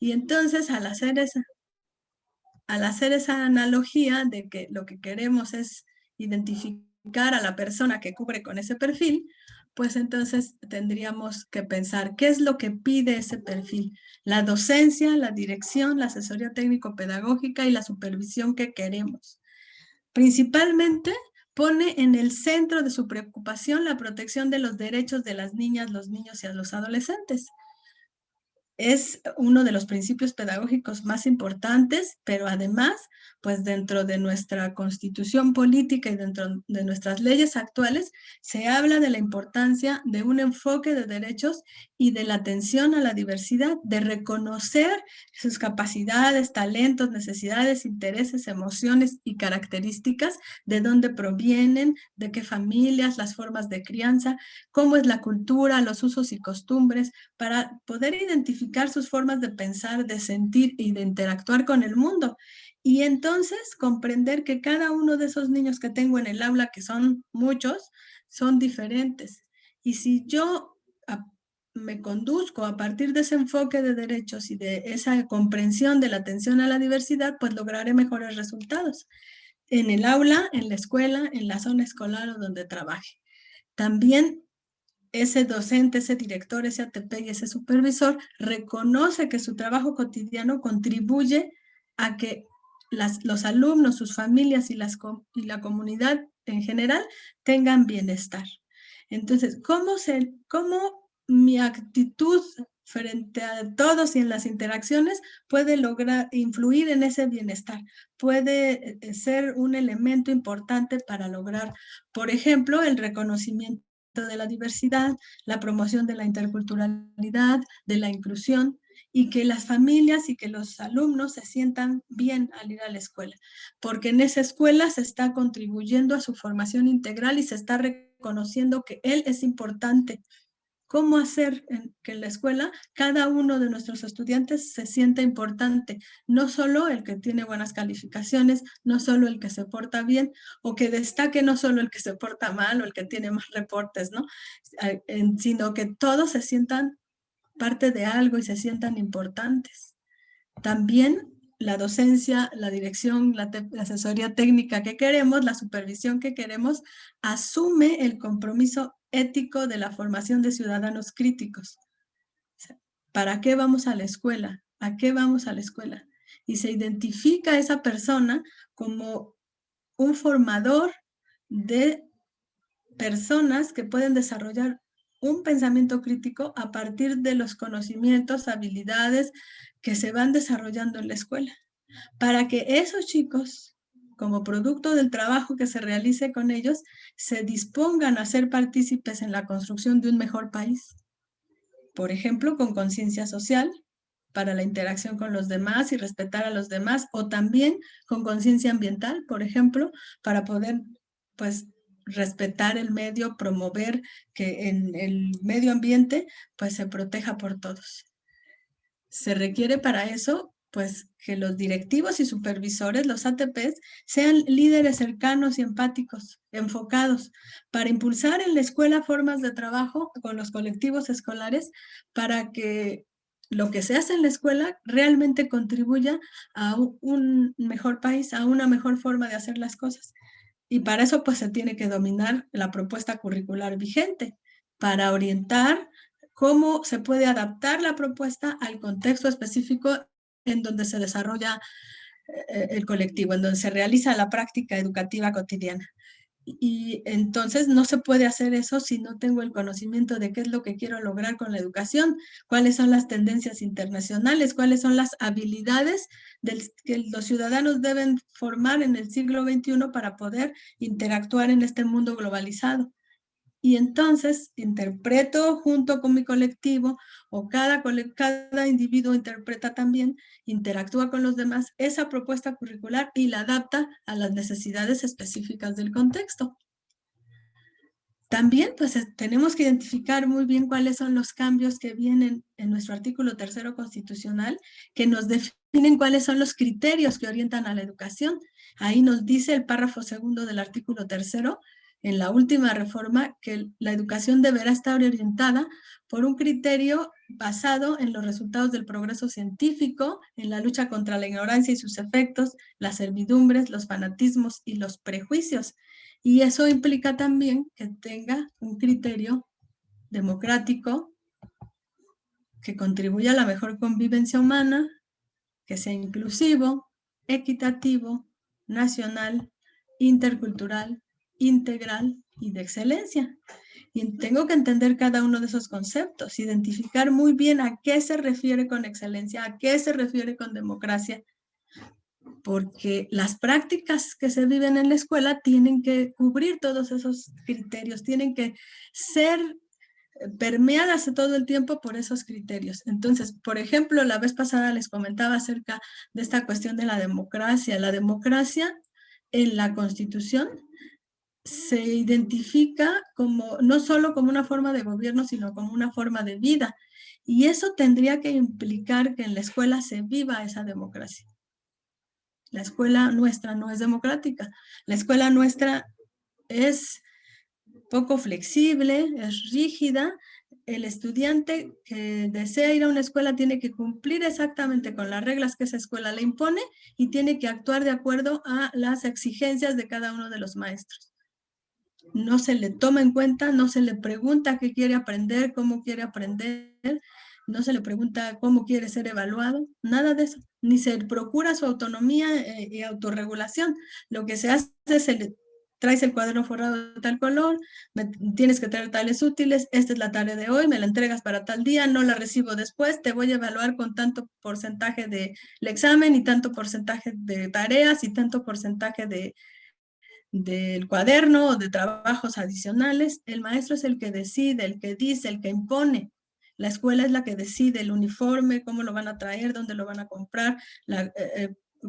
Y entonces al hacer esa analogía de que lo que queremos es identificar a la persona que cubre con ese perfil, pues entonces tendríamos que pensar qué es lo que pide ese perfil. La docencia, la dirección, la asesoría técnico-pedagógica y la supervisión que queremos. Principalmente pone en el centro de su preocupación la protección de los derechos de las niñas, los niños y a los adolescentes. Es uno de los principios pedagógicos más importantes, pero además, pues dentro de nuestra constitución política y dentro de nuestras leyes actuales, se habla de la importancia de un enfoque de derechos y de la atención a la diversidad, de reconocer sus capacidades, talentos, necesidades, intereses, emociones y características, de dónde provienen, de qué familias, las formas de crianza, cómo es la cultura, los usos y costumbres, para poder identificar sus formas de pensar, de sentir y de interactuar con el mundo. Y entonces comprender que cada uno de esos niños que tengo en el aula, que son muchos, son diferentes. Y si yo me conduzco a partir de ese enfoque de derechos y de esa comprensión de la atención a la diversidad, pues lograré mejores resultados en el aula, en la escuela, en la zona escolar o donde trabaje. También ese docente, ese director, ese ATP y ese supervisor reconoce que su trabajo cotidiano contribuye a que los alumnos, sus familias y la comunidad en general tengan bienestar. Entonces, ¿cómo mi actitud frente a todos y en las interacciones puede lograr influir en ese bienestar? Puede ser un elemento importante para lograr, por ejemplo, el reconocimiento de la diversidad, la promoción de la interculturalidad, de la inclusión, y que las familias y que los alumnos se sientan bien al ir a la escuela, porque en esa escuela se está contribuyendo a su formación integral y se está reconociendo que él es importante. ¿Cómo hacer que en la escuela cada uno de nuestros estudiantes se sienta importante? No solo el que tiene buenas calificaciones, no solo el que se porta bien, o que destaque no solo el que se porta mal o el que tiene más reportes, ¿no? Sino que todos se sientan parte de algo y se sientan importantes. También la docencia, la dirección, la asesoría técnica que queremos, la supervisión que queremos, asume el compromiso ético de la formación de ciudadanos críticos. ¿Para qué vamos a la escuela? ¿A qué vamos a la escuela? Y se identifica a esa persona como un formador de personas que pueden desarrollar un pensamiento crítico a partir de los conocimientos, habilidades que se van desarrollando en la escuela, para que esos chicos, como producto del trabajo que se realice con ellos, se dispongan a ser partícipes en la construcción de un mejor país. Por ejemplo, con conciencia social, para la interacción con los demás y respetar a los demás, o también con conciencia ambiental, por ejemplo, para poder, pues, respetar el medio, promover que en el medio ambiente, pues, se proteja por todos. Se requiere para eso, pues, que los directivos y supervisores, los ATPs, sean líderes cercanos y empáticos, enfocados, para impulsar en la escuela formas de trabajo con los colectivos escolares, para que lo que se hace en la escuela realmente contribuya a un mejor país, a una mejor forma de hacer las cosas. Y para eso, pues, se tiene que dominar la propuesta curricular vigente, para orientar cómo se puede adaptar la propuesta al contexto específico en donde se desarrolla el colectivo, en donde se realiza la práctica educativa cotidiana. Y entonces no se puede hacer eso si no tengo el conocimiento de qué es lo que quiero lograr con la educación, cuáles son las tendencias internacionales, cuáles son las habilidades que los ciudadanos deben formar en el siglo XXI para poder interactuar en este mundo globalizado. Y entonces interpreto junto con mi colectivo, o cada individuo interpreta también, interactúa con los demás esa propuesta curricular y la adapta a las necesidades específicas del contexto. También, pues, tenemos que identificar muy bien cuáles son los cambios que vienen en nuestro artículo 3º constitucional, que nos definen cuáles son los criterios que orientan a la educación. Ahí nos dice el párrafo 2º del artículo 3º, en la última reforma que la educación deberá estar orientada por un criterio basado en los resultados del progreso científico, en la lucha contra la ignorancia y sus efectos, las servidumbres, los fanatismos y los prejuicios. Y eso implica también que tenga un criterio democrático que contribuya a la mejor convivencia humana, que sea inclusivo, equitativo, nacional, intercultural, integral y de excelencia. Y tengo que entender cada uno de esos conceptos, identificar muy bien a qué se refiere con excelencia, a qué se refiere con democracia, porque las prácticas que se viven en la escuela tienen que cubrir todos esos criterios, tienen que ser permeadas todo el tiempo por esos criterios. Entonces, por ejemplo, la vez pasada les comentaba acerca de esta cuestión de la democracia. La democracia en la Constitución se identifica como, no solo como una forma de gobierno, sino como una forma de vida. Y eso tendría que implicar que en la escuela se viva esa democracia. La escuela nuestra no es democrática. La escuela nuestra es poco flexible, es rígida. El estudiante que desea ir a una escuela tiene que cumplir exactamente con las reglas que esa escuela le impone y tiene que actuar de acuerdo a las exigencias de cada uno de los maestros. No se le toma en cuenta, no se le pregunta qué quiere aprender, cómo quiere aprender, no se le pregunta cómo quiere ser evaluado, nada de eso, ni se procura su autonomía y autorregulación. Lo que se hace es traes el cuaderno forrado de tal color, tienes que traer tales útiles, esta es la tarea de hoy, me la entregas para tal día, no la recibo después, te voy a evaluar con tanto porcentaje del examen y tanto porcentaje de tareas y tanto porcentaje del cuaderno o de trabajos adicionales. El maestro es el que decide, el que dice, el que impone. La escuela es la que decide el uniforme, cómo lo van a traer, dónde lo van a comprar,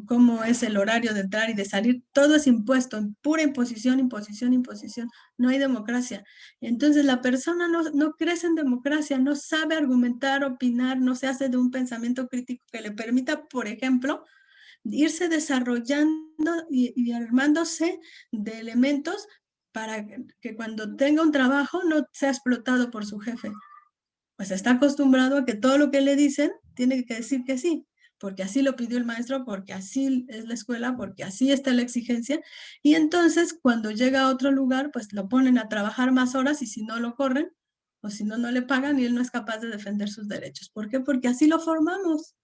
cómo es el horario de entrar y de salir. Todo es impuesto, pura imposición, imposición, imposición. No hay democracia. Entonces la persona no crece en democracia, no sabe argumentar, opinar, no se hace de un pensamiento crítico que le permita, por ejemplo, irse desarrollando y armándose de elementos para que cuando tenga un trabajo no sea explotado por su jefe. Pues está acostumbrado a que todo lo que le dicen tiene que decir que sí, porque así lo pidió el maestro, porque así es la escuela, porque así está la exigencia. Y entonces cuando llega a otro lugar, pues lo ponen a trabajar más horas y si no lo corren, o si no, no le pagan y él no es capaz de defender sus derechos. ¿Por qué? Porque así lo formamos.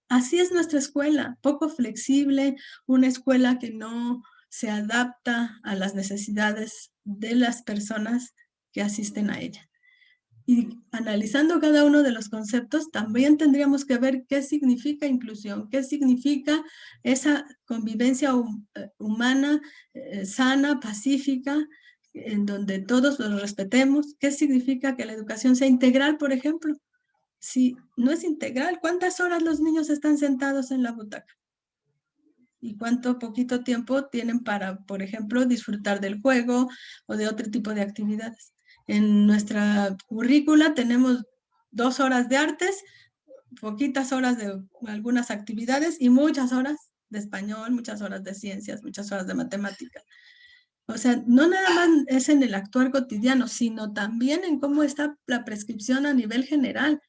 Así es nuestra escuela, poco flexible, una escuela que no se adapta a las necesidades de las personas que asisten a ella. Y analizando cada uno de los conceptos, también tendríamos que ver qué significa inclusión, qué significa esa convivencia humana, sana, pacífica, en donde todos los respetemos, qué significa que la educación sea integral, por ejemplo. Si no es integral, ¿cuántas horas los niños están sentados en la butaca? ¿Y cuánto poquito tiempo tienen para, por ejemplo, disfrutar del juego o de otro tipo de actividades? En nuestra currícula tenemos 2 horas de artes, poquitas horas de algunas actividades y muchas horas de español, muchas horas de ciencias, muchas horas de matemáticas. O sea, no nada más es en el actuar cotidiano, sino también en cómo está la prescripción a nivel general,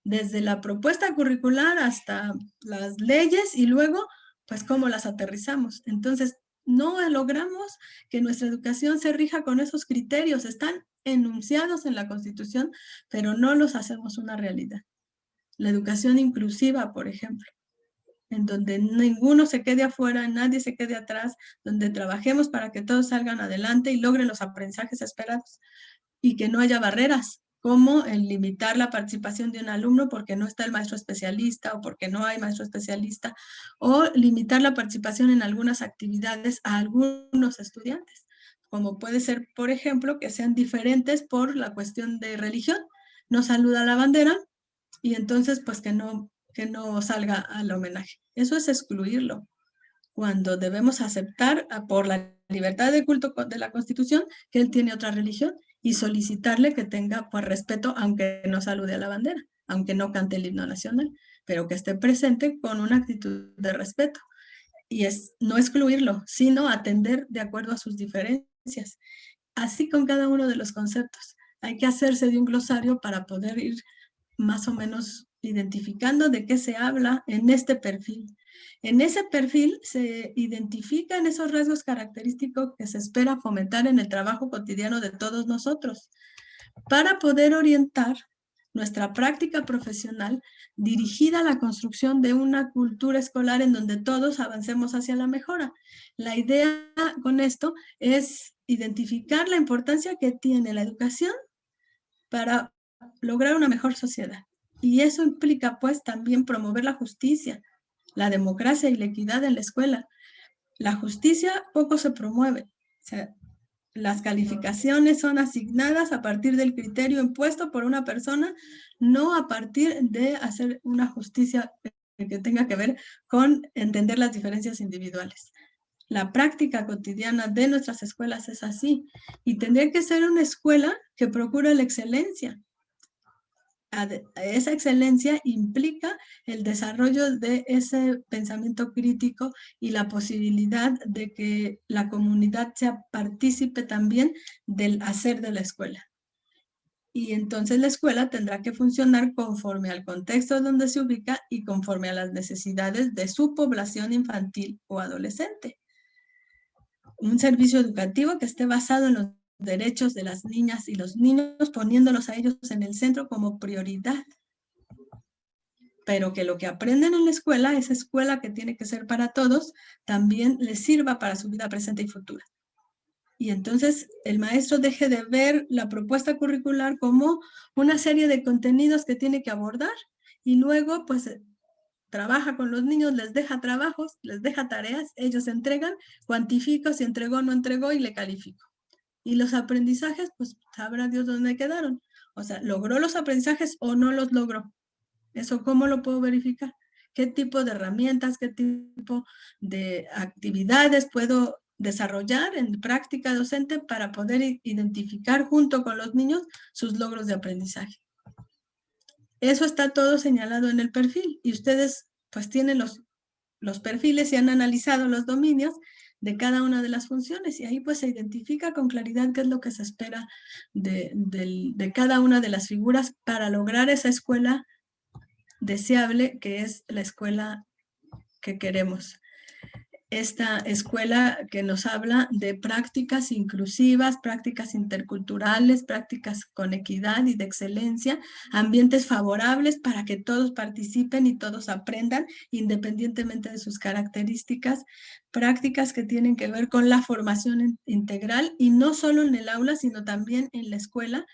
desde la propuesta curricular hasta las leyes y luego, pues, cómo las aterrizamos. Entonces, no logramos que nuestra educación se rija con esos criterios. Están enunciados en la Constitución, pero no los hacemos una realidad. La educación inclusiva, por ejemplo, en donde ninguno se quede afuera, nadie se quede atrás, donde trabajemos para que todos salgan adelante y logren los aprendizajes esperados y que no haya barreras, como el limitar la participación de un alumno porque no está el maestro especialista o porque no hay maestro especialista, o limitar la participación en algunas actividades a algunos estudiantes, como puede ser, por ejemplo, que sean diferentes por la cuestión de religión. No saluda la bandera y entonces pues que no salga al homenaje. Eso es excluirlo, cuando debemos aceptar por la libertad de culto de la Constitución que él tiene otra religión y solicitarle que tenga pues respeto aunque no salude a la bandera, aunque no cante el himno nacional, pero que esté presente con una actitud de respeto. Y es no excluirlo, sino atender de acuerdo a sus diferencias. así con cada uno de los conceptos. Hay que hacerse de un glosario para poder ir más o menos identificando de qué se habla en este perfil. En ese perfil se identifican esos rasgos característicos que se espera fomentar en el trabajo cotidiano de todos nosotros para poder orientar nuestra práctica profesional dirigida a la construcción de una cultura escolar en donde todos avancemos hacia la mejora. La idea con esto es identificar la importancia que tiene la educación para lograr una mejor sociedad. Y eso implica pues también promover la justicia, la democracia y la equidad en la escuela. La justicia poco se promueve. O sea, las calificaciones son asignadas a partir del criterio impuesto por una persona, no a partir de hacer una justicia que tenga que ver con entender las diferencias individuales. La práctica cotidiana de nuestras escuelas es así y tendría que ser una escuela que procura la excelencia. Esa excelencia implica el desarrollo de ese pensamiento crítico y la posibilidad de que la comunidad sea partícipe también del hacer de la escuela. Y entonces la escuela tendrá que funcionar conforme al contexto donde se ubica y conforme a las necesidades de su población infantil o adolescente. Un servicio educativo que esté basado en los derechos de las niñas y los niños, poniéndolos a ellos en el centro como prioridad. Pero que lo que aprenden en la escuela, esa escuela que tiene que ser para todos, también les sirva para su vida presente y futura. Y entonces el maestro deje de ver la propuesta curricular como una serie de contenidos que tiene que abordar y luego pues trabaja con los niños, les deja trabajos, les deja tareas, ellos entregan, cuantifico si entregó o no entregó y le califico. Y los aprendizajes, pues sabrá Dios dónde quedaron. O sea, ¿logró los aprendizajes o no los logró? ¿Eso cómo lo puedo verificar? ¿Qué tipo de herramientas, qué tipo de actividades puedo desarrollar en práctica docente para poder identificar junto con los niños sus logros de aprendizaje? Eso está todo señalado en el perfil y ustedes pues tienen los perfiles y han analizado los dominios de cada una de las funciones y ahí pues se identifica con claridad qué es lo que se espera de cada una de las figuras para lograr esa escuela deseable que es la escuela que queremos. Esta escuela que nos habla de prácticas inclusivas, prácticas interculturales, prácticas con equidad y de excelencia, ambientes favorables para que todos participen y todos aprendan independientemente de sus características, prácticas que tienen que ver con la formación integral y no solo en el aula, sino también en la escuela,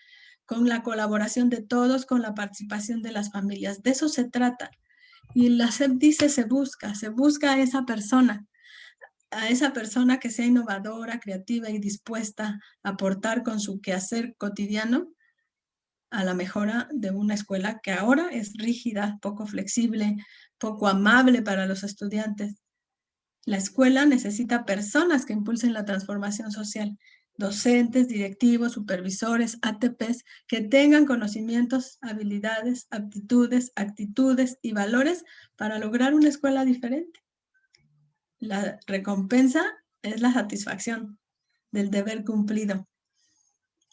con la colaboración de todos, con la participación de las familias. De eso se trata. Y la SEP dice se busca a esa persona que sea innovadora, creativa y dispuesta a aportar con su quehacer cotidiano a la mejora de una escuela que ahora es rígida, poco flexible, poco amable para los estudiantes. La escuela necesita personas que impulsen la transformación social, docentes, directivos, supervisores, ATPs, que tengan conocimientos, habilidades, aptitudes, actitudes y valores para lograr una escuela diferente. La recompensa es la satisfacción del deber cumplido.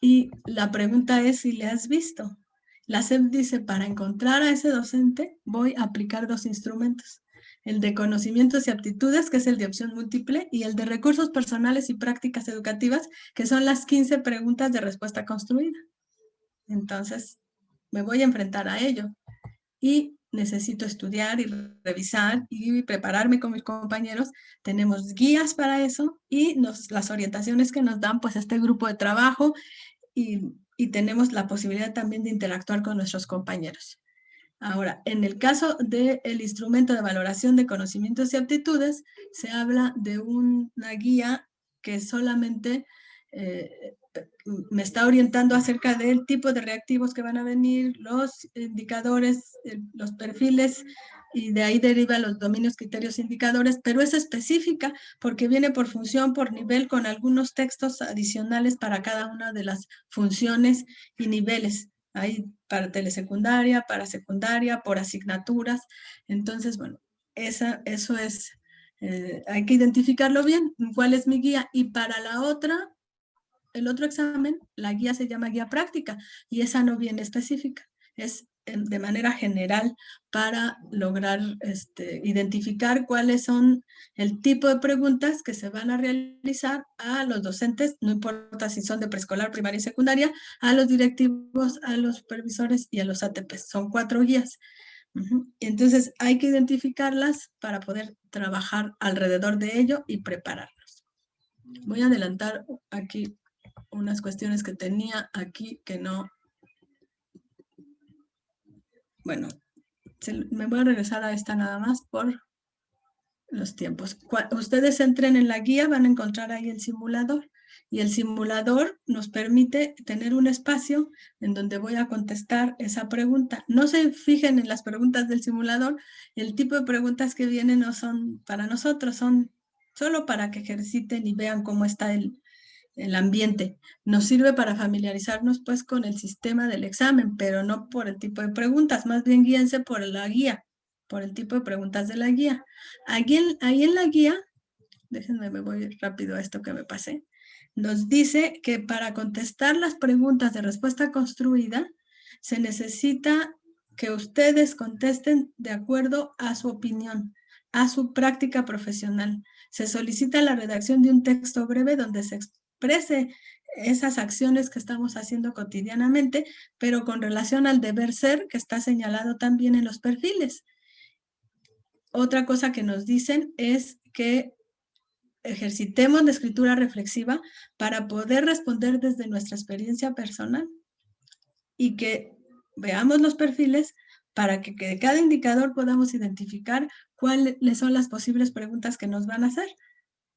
Y la pregunta es si le has visto. La SEP dice, para encontrar a ese docente voy a aplicar 2 instrumentos. El de conocimientos y aptitudes, que es el de opción múltiple, y el de recursos personales y prácticas educativas, que son las 15 preguntas de respuesta construida. Entonces, me voy a enfrentar a ello. Y necesito estudiar y revisar y prepararme con mis compañeros. Tenemos guías para eso y las orientaciones que nos dan pues este grupo de trabajo y tenemos la posibilidad también de interactuar con nuestros compañeros. Ahora, en el caso del instrumento de valoración de conocimientos y aptitudes, se habla de una guía que solamente me está orientando acerca del tipo de reactivos que van a venir, los indicadores, los perfiles, y de ahí deriva los dominios, criterios, indicadores, pero es específica porque viene por función, por nivel, con algunos textos adicionales para cada una de las funciones y niveles. Hay para telesecundaria, para secundaria, por asignaturas. Entonces, bueno, eso es, hay que identificarlo bien, cuál es mi guía. Y para la otra, el otro examen, la guía se llama guía práctica y esa no viene específica, es de manera general para lograr identificar cuáles son el tipo de preguntas que se van a realizar a los docentes, no importa si son de preescolar, primaria y secundaria, a los directivos, a los supervisores y a los ATPs. Son 4 guías. Entonces hay que identificarlas para poder trabajar alrededor de ello y prepararnos. Voy a adelantar aquí unas cuestiones que tenía aquí que no. Bueno, me voy a regresar a esta nada más por los tiempos. Cuando ustedes entren en la guía van a encontrar ahí el simulador y el simulador nos permite tener un espacio en donde voy a contestar esa pregunta. No se fijen en las preguntas del simulador, el tipo de preguntas que vienen no son para nosotros, son solo para que ejerciten y vean cómo está el ambiente. Nos sirve para familiarizarnos pues con el sistema del examen, pero no por el tipo de preguntas, más bien guíense por la guía, por el tipo de preguntas de la guía. Ahí en la guía, déjenme, me voy rápido a esto que me pasé, nos dice que para contestar las preguntas de respuesta construida, se necesita que ustedes contesten de acuerdo a su opinión, a su práctica profesional. Se solicita la redacción de un texto breve donde se exprese esas acciones que estamos haciendo cotidianamente, pero con relación al deber ser que está señalado también en los perfiles. Otra cosa que nos dicen es que ejercitemos la escritura reflexiva para poder responder desde nuestra experiencia personal y que veamos los perfiles para que de cada indicador podamos identificar cuáles son las posibles preguntas que nos van a hacer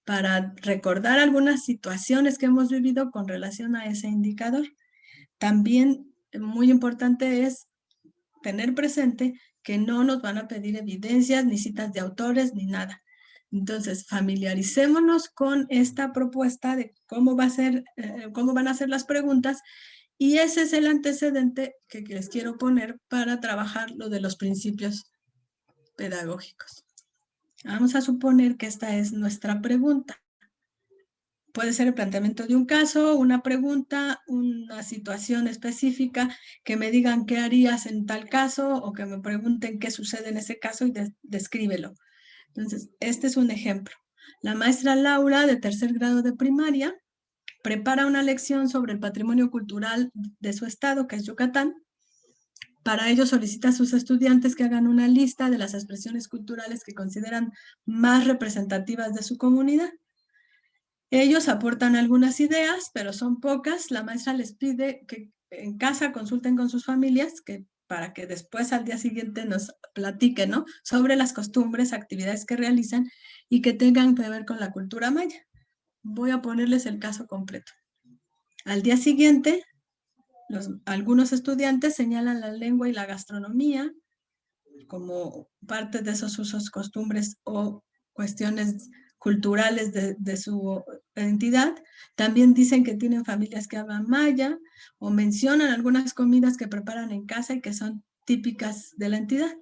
para recordar algunas situaciones que hemos vivido con relación a ese indicador. También muy importante es tener presente que no nos van a pedir evidencias, ni citas de autores, ni nada. Entonces, familiaricémonos con esta propuesta de cómo van a ser las preguntas y ese es el antecedente que les quiero poner para trabajar lo de los principios pedagógicos. Vamos a suponer que esta es nuestra pregunta. Puede ser el planteamiento de un caso, una pregunta, una situación específica, que me digan qué harías en tal caso o que me pregunten qué sucede en ese caso y descríbelo. Entonces, este es un ejemplo. La maestra Laura, de 3er grado de primaria, prepara una lección sobre el patrimonio cultural de su estado, que es Yucatán. Para ello solicita a sus estudiantes que hagan una lista de las expresiones culturales que consideran más representativas de su comunidad. Ellos aportan algunas ideas, pero son pocas. La maestra les pide que en casa consulten con sus familias para que después al día siguiente nos platiquen, ¿no?, sobre las costumbres, actividades que realizan y que tengan que ver con la cultura maya. Voy a ponerles el caso completo. Al día siguiente, algunos estudiantes señalan la lengua y la gastronomía como parte de esos usos, costumbres o cuestiones culturales de su entidad. También dicen que tienen familias que hablan maya o mencionan algunas comidas que preparan en casa y que son típicas de la entidad.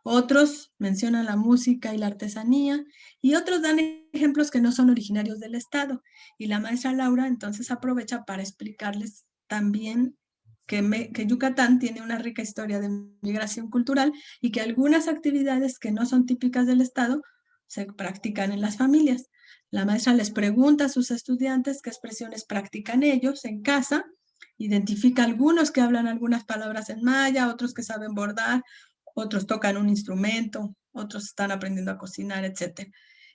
Otros mencionan la música y la artesanía y otros dan ejemplos que no son originarios del estado. Y la maestra Laura entonces aprovecha para explicarles también que Yucatán tiene una rica historia de migración cultural y que algunas actividades que no son típicas del estado se practican en las familias. La maestra les pregunta a sus estudiantes qué expresiones practican ellos en casa, identifica algunos que hablan algunas palabras en maya, otros que saben bordar, otros tocan un instrumento, otros están aprendiendo a cocinar, etc.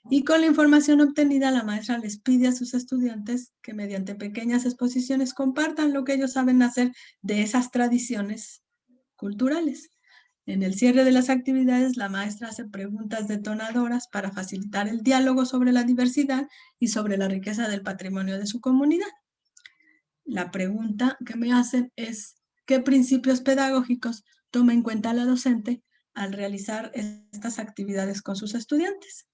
Y con la información obtenida, la maestra les pide a sus estudiantes que mediante pequeñas exposiciones compartan lo que ellos saben hacer de esas tradiciones culturales. En el cierre de las actividades, la maestra hace preguntas detonadoras para facilitar el diálogo sobre la diversidad y sobre la riqueza del patrimonio de su comunidad. La pregunta que me hacen es, ¿qué principios pedagógicos toma en cuenta la docente al realizar estas actividades con sus estudiantes?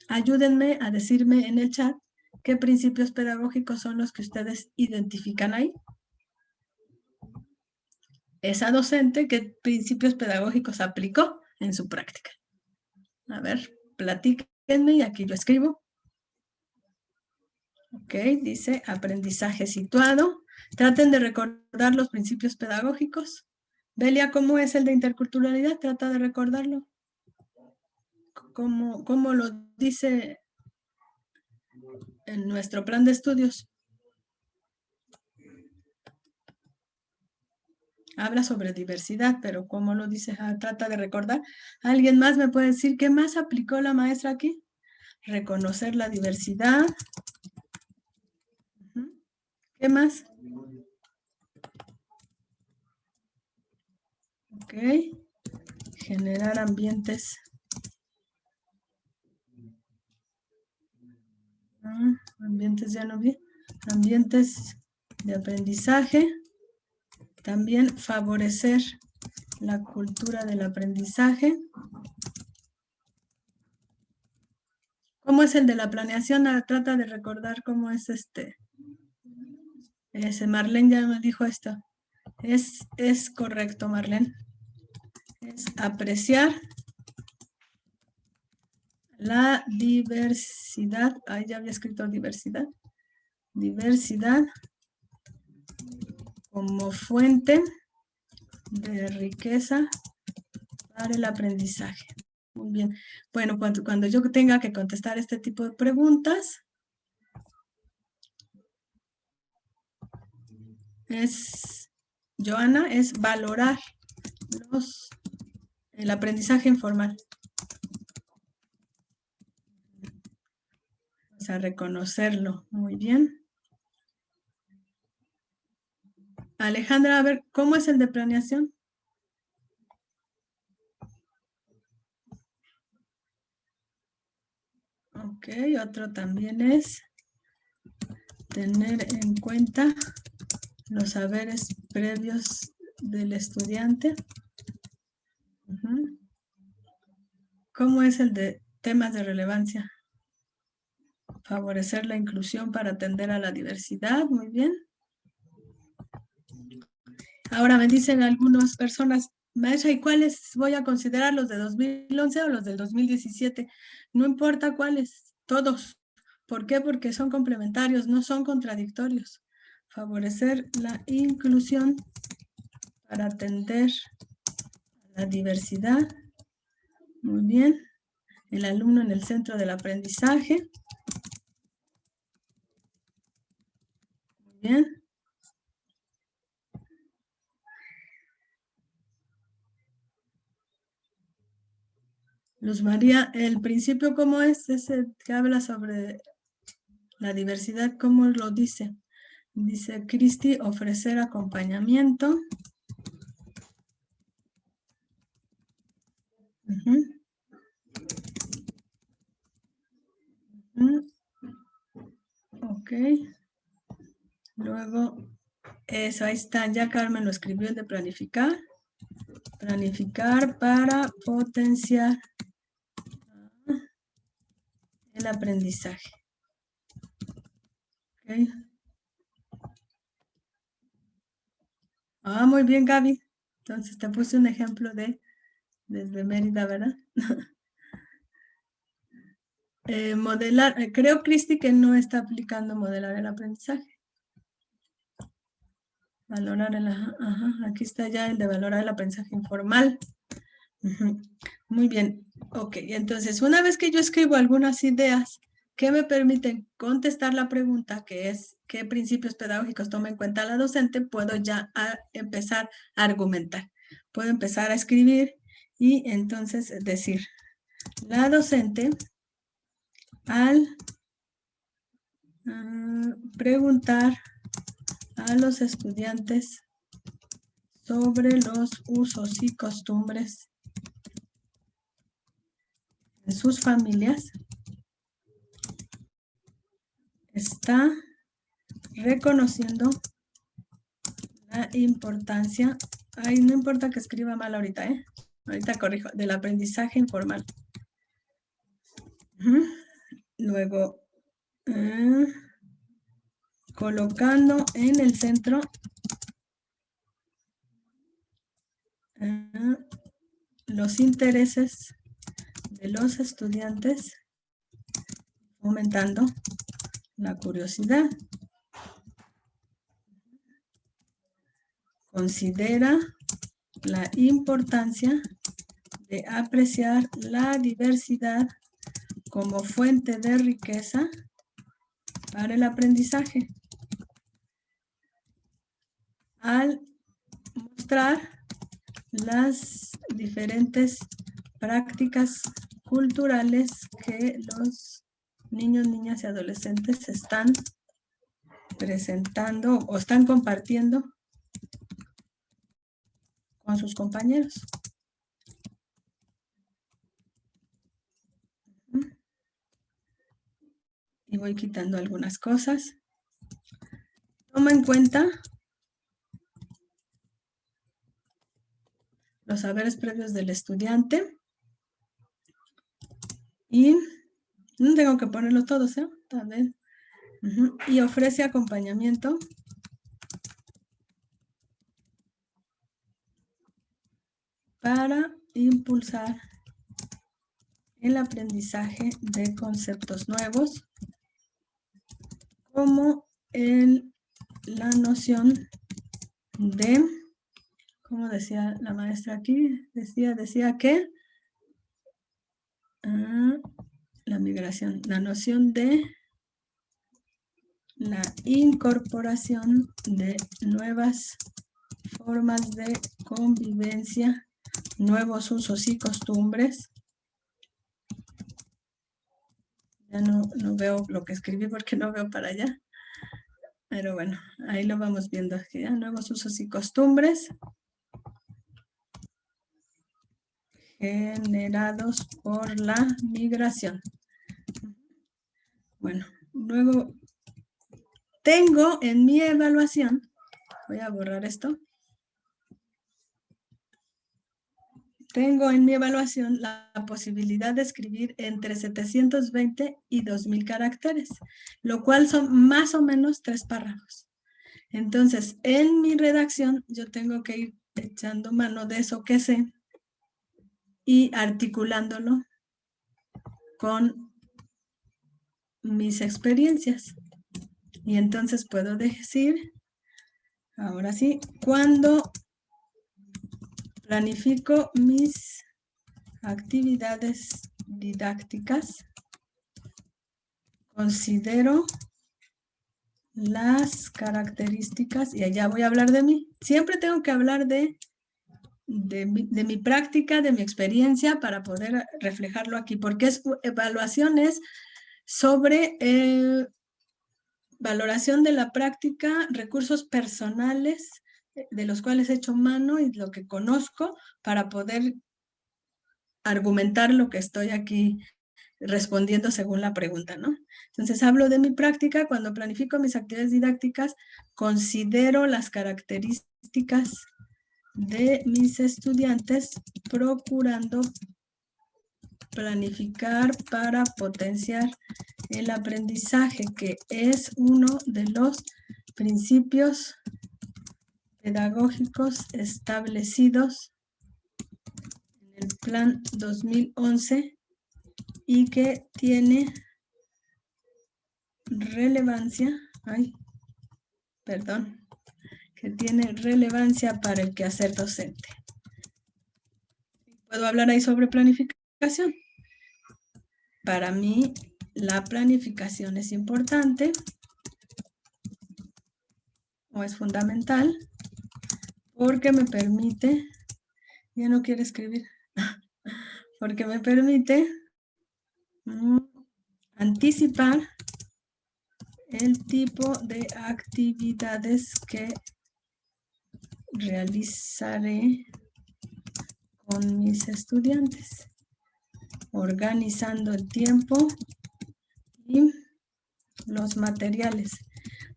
Ayúdenme a decirme en el chat qué principios pedagógicos son los que ustedes identifican ahí. Esa docente, ¿qué principios pedagógicos aplicó en su práctica? A ver, platíquenme y aquí yo escribo. Ok, dice aprendizaje situado. Traten de recordar los principios pedagógicos. Belia, ¿cómo es el de interculturalidad? Trata de recordarlo. ¿Cómo lo dice en nuestro plan de estudios? Habla sobre diversidad, pero ¿cómo lo dice? Trata de recordar. ¿Alguien más me puede decir qué más aplicó la maestra aquí? Reconocer la diversidad. ¿Qué más? Ok. Generar ambientes. Ambientes ya no vi. Ambientes de aprendizaje. También favorecer la cultura del aprendizaje. ¿Cómo es el de la planeación? Trata de recordar cómo es este. Marlene ya me dijo esto. Es correcto, Marlene. Es apreciar la diversidad. Ahí ya había escrito diversidad. Diversidad como fuente de riqueza para el aprendizaje. Muy bien. Bueno, cuando yo tenga que contestar este tipo de preguntas, Joana, es valorar el aprendizaje informal. Vamos a reconocerlo. Muy bien. Alejandra, a ver, ¿cómo es el de planeación? Ok, otro también es tener en cuenta los saberes previos del estudiante. ¿Cómo es el de temas de relevancia? Favorecer la inclusión para atender a la diversidad. Muy bien. Ahora me dicen algunas personas, maestra, ¿y cuáles voy a considerar? ¿Los de 2011 o los del 2017? No importa cuáles, todos. ¿Por qué? Porque son complementarios, no son contradictorios. Favorecer la inclusión para atender a la diversidad. Muy bien. El alumno en el centro del aprendizaje. Muy bien. Luz María, el principio, ¿cómo es? Ese que habla sobre la diversidad, ¿cómo lo dice? Dice Cristi, ofrecer acompañamiento. Ok. Luego, eso, ahí está. Ya Carmen lo escribió, el de planificar. Planificar para potenciar el aprendizaje. Okay. Muy bien, Gaby. Entonces te puse un ejemplo desde Mérida, ¿verdad? Modelar, creo, Cristi, que no está aplicando modelar el aprendizaje. Valorar el, aquí está ya el de valorar el aprendizaje informal. Muy bien, ok, entonces una vez que yo escribo algunas ideas que me permiten contestar la pregunta, que es ¿qué principios pedagógicos toma en cuenta la docente? Puedo ya empezar a argumentar. Puedo empezar a escribir y entonces decir, la docente al preguntar a los estudiantes sobre los usos y costumbres en sus familias, está reconociendo la importancia, no importa que escriba mal ahorita, ahorita corrijo, del aprendizaje informal. Luego, colocando en el centro los intereses de los estudiantes, aumentando la curiosidad. Considera la importancia de apreciar la diversidad como fuente de riqueza para el aprendizaje. Al mostrar las diferentes prácticas culturales que los niños, niñas y adolescentes están presentando o están compartiendo con sus compañeros. Y voy quitando algunas cosas. Toma en cuenta los saberes previos del estudiante y no tengo que ponerlos todos, ¿eh? También. Y ofrece acompañamiento para impulsar el aprendizaje de conceptos nuevos, como la noción de, ¿cómo decía la maestra aquí? Decía que la migración, la noción de la incorporación de nuevas formas de convivencia, nuevos usos y costumbres. Ya no veo lo que escribí porque no veo para allá. Pero bueno, ahí lo vamos viendo aquí, ¿ya? Nuevos usos y costumbres generados por la migración. Bueno, luego tengo en mi evaluación, voy a borrar esto. Tengo en mi evaluación la posibilidad de escribir entre 720 y 2000 caracteres, lo cual son más o menos 3 párrafos. Entonces, en mi redacción, yo tengo que ir echando mano de eso que sé y articulándolo con mis experiencias. Y entonces puedo decir, ahora sí, cuando planifico mis actividades didácticas, considero las características, y allá voy a hablar de mí. Siempre tengo que hablar de mi práctica, de mi experiencia, para poder reflejarlo aquí, porque es evaluaciones sobre valoración de la práctica, recursos personales de los cuales he hecho mano y lo que conozco para poder argumentar lo que estoy aquí respondiendo según la pregunta, ¿no? Entonces hablo de mi práctica. Cuando planifico mis actividades didácticas, considero las características de mis estudiantes, procurando planificar para potenciar el aprendizaje, que es uno de los principios pedagógicos establecidos en el Plan 2011 y que tiene relevancia, que tiene relevancia para el quehacer docente. ¿Puedo hablar ahí sobre planificación? Para mí, la planificación es importante o es fundamental porque me permite, ya no quiero escribir, porque me permite anticipar el tipo de actividades que realizaré con mis estudiantes, organizando el tiempo y los materiales.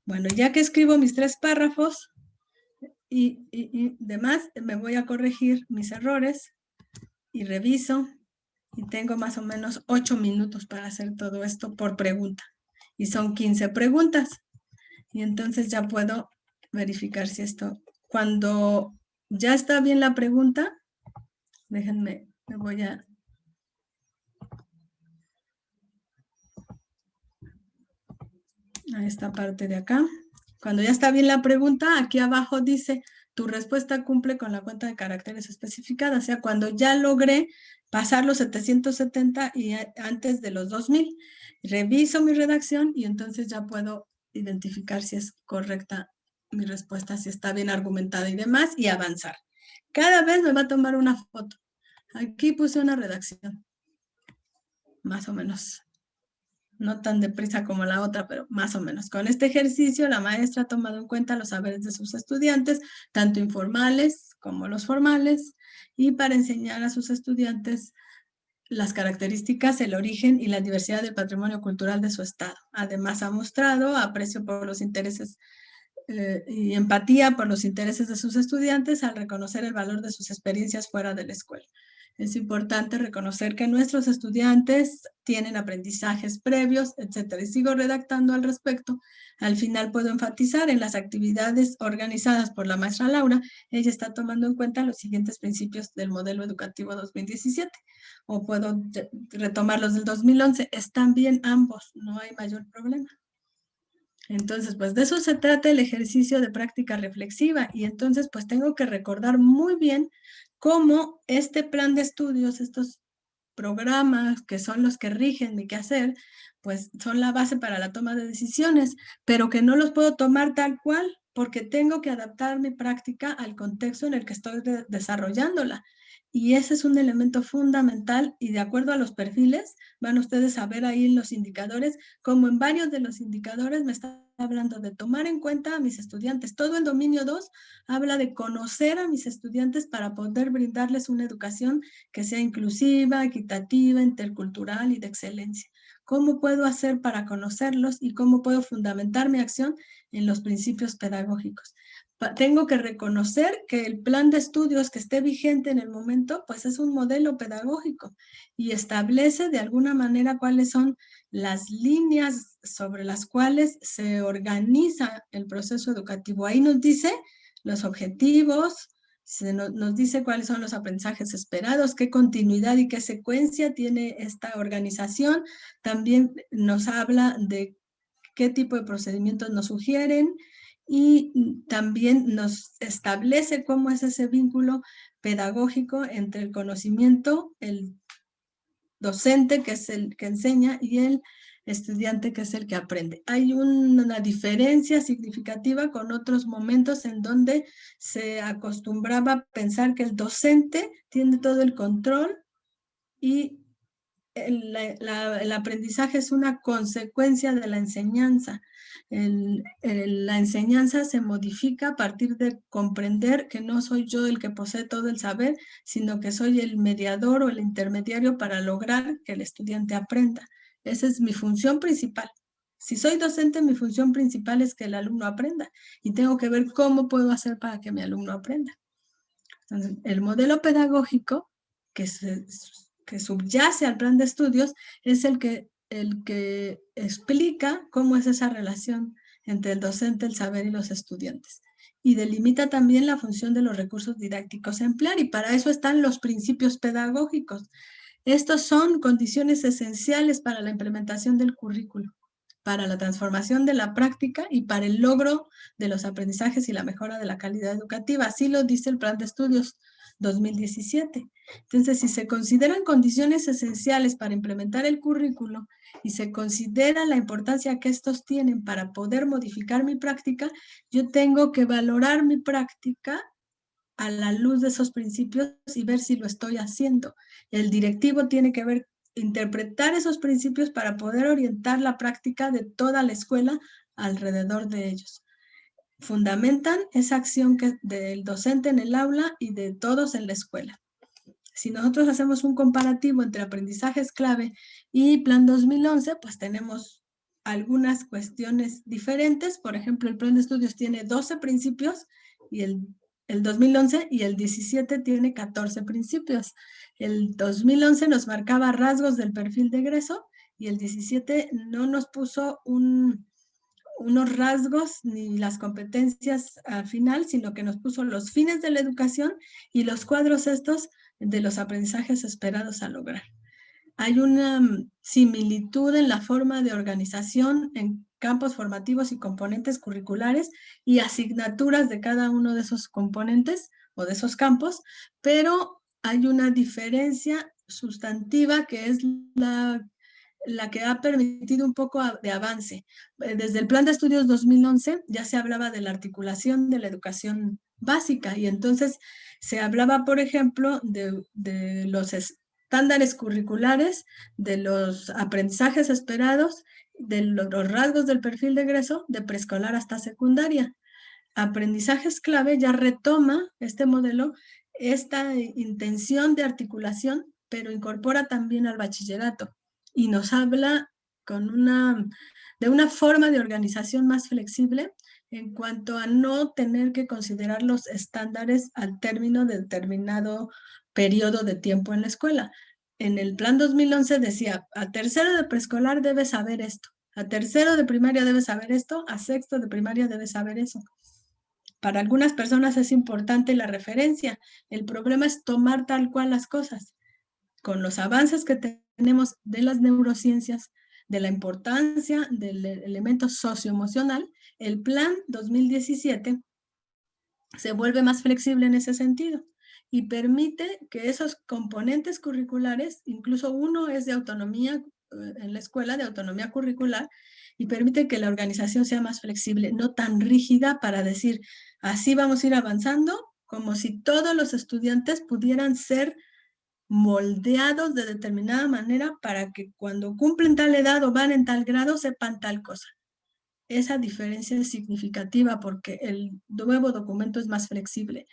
Bueno, ya que escribo mis 3 párrafos y demás, me voy a corregir mis errores y reviso, y tengo más o menos 8 minutos para hacer todo esto por pregunta. Y son 15 preguntas. Y entonces ya puedo verificar si esto, cuando ya está bien la pregunta, déjenme, me voy a... a esta parte de acá. Cuando ya está bien la pregunta, aquí abajo dice, tu respuesta cumple con la cuenta de caracteres especificada. O sea, cuando ya logré pasar los 770 y antes de los 2000, reviso mi redacción y entonces ya puedo identificar si es correcta mi respuesta, si está bien argumentada y demás, y avanzar. Cada vez me va a tomar una foto. Aquí puse una redacción, más o menos. No tan deprisa como la otra, pero más o menos. Con este ejercicio, la maestra ha tomado en cuenta los saberes de sus estudiantes, tanto informales como los formales, y para enseñar a sus estudiantes las características, el origen y la diversidad del patrimonio cultural de su estado. Además, ha mostrado aprecio por los intereses y empatía por los intereses de sus estudiantes al reconocer el valor de sus experiencias fuera de la escuela. Es importante reconocer que nuestros estudiantes tienen aprendizajes previos, etcétera. Y sigo redactando al respecto. Al final puedo enfatizar en las actividades organizadas por la maestra Laura. Ella está tomando en cuenta los siguientes principios del modelo educativo 2017. O puedo retomar los del 2011. Están bien ambos, no hay mayor problema. Entonces, pues de eso se trata el ejercicio de práctica reflexiva y entonces pues tengo que recordar muy bien cómo este plan de estudios, estos programas que son los que rigen mi quehacer, pues son la base para la toma de decisiones, pero que no los puedo tomar tal cual porque tengo que adaptar mi práctica al contexto en el que estoy desarrollándola. Y ese es un elemento fundamental y de acuerdo a los perfiles, van ustedes a ver ahí en los indicadores, como en varios de los indicadores me está hablando de tomar en cuenta a mis estudiantes. Todo el dominio 2 habla de conocer a mis estudiantes para poder brindarles una educación que sea inclusiva, equitativa, intercultural y de excelencia. ¿Cómo puedo hacer para conocerlos y cómo puedo fundamentar mi acción en los principios pedagógicos? Tengo que reconocer que el plan de estudios que esté vigente en el momento, pues es un modelo pedagógico y establece de alguna manera cuáles son las líneas sobre las cuales se organiza el proceso educativo. Ahí nos dice los objetivos, nos dice cuáles son los aprendizajes esperados, qué continuidad y qué secuencia tiene esta organización. También nos habla de qué tipo de procedimientos nos sugieren y también nos establece cómo es ese vínculo pedagógico entre el conocimiento, el docente, que es el que enseña, y el estudiante, que es el que aprende. Hay una diferencia significativa con otros momentos en donde se acostumbraba a pensar que el docente tiene todo el control y el aprendizaje es una consecuencia de la enseñanza. La enseñanza se modifica a partir de comprender que no soy yo el que posee todo el saber, sino que soy el mediador o el intermediario para lograr que el estudiante aprenda. Esa es mi función principal. Si soy docente, mi función principal es que el alumno aprenda y tengo que ver cómo puedo hacer para que mi alumno aprenda. Entonces, el modelo pedagógico que subyace al plan de estudios es el que explica cómo es esa relación entre el docente, el saber y los estudiantes. Y delimita también la función de los recursos didácticos a emplear, y para eso están los principios pedagógicos. Estos son condiciones esenciales para la implementación del currículo, para la transformación de la práctica y para el logro de los aprendizajes y la mejora de la calidad educativa. Así lo dice el Plan de Estudios 2017. Entonces, si se consideran condiciones esenciales para implementar el currículo y se considera la importancia que estos tienen para poder modificar mi práctica, yo tengo que valorar mi práctica a la luz de esos principios y ver si lo estoy haciendo. El directivo tiene que interpretar esos principios para poder orientar la práctica de toda la escuela alrededor de ellos. Fundamentan esa acción del docente en el aula y de todos en la escuela. Si nosotros hacemos un comparativo entre aprendizajes clave y Plan 2011, pues tenemos algunas cuestiones diferentes. Por ejemplo, el Plan de Estudios tiene 12 principios y el 2011 y el 17 tiene 14 principios. El 2011 nos marcaba rasgos del perfil de egreso y el 17 no nos puso unos rasgos ni las competencias al final, sino que nos puso los fines de la educación y los cuadros estos de los aprendizajes esperados a lograr. Hay una similitud en la forma de organización en campos formativos y componentes curriculares y asignaturas de cada uno de esos componentes o de esos campos, pero hay una diferencia sustantiva que es la que ha permitido un poco de avance. Desde el Plan de Estudios 2011 ya se hablaba de la articulación de la educación básica y entonces se hablaba, por ejemplo, de los estándares curriculares, de los aprendizajes esperados, de los rasgos del perfil de egreso de preescolar hasta secundaria. Aprendizajes clave ya retoma este modelo, esta intención de articulación, pero incorpora también al bachillerato y nos habla de una forma de organización más flexible en cuanto a no tener que considerar los estándares al término de determinado periodo de tiempo en la escuela. En el plan 2011 decía, a tercero de preescolar debes saber esto, a tercero de primaria debes saber esto, a sexto de primaria debes saber eso. Para algunas personas es importante la referencia. El problema es tomar tal cual las cosas. Con los avances que tenemos de las neurociencias, de la importancia del elemento socioemocional, el plan 2017 se vuelve más flexible en ese sentido y permite que esos componentes curriculares, incluso uno es de autonomía en la escuela, de autonomía curricular, y permite que la organización sea más flexible, no tan rígida para decir, así vamos a ir avanzando, como si todos los estudiantes pudieran ser moldeados de determinada manera para que cuando cumplen tal edad o van en tal grado sepan tal cosa. Esa diferencia es significativa porque el nuevo documento es más flexible.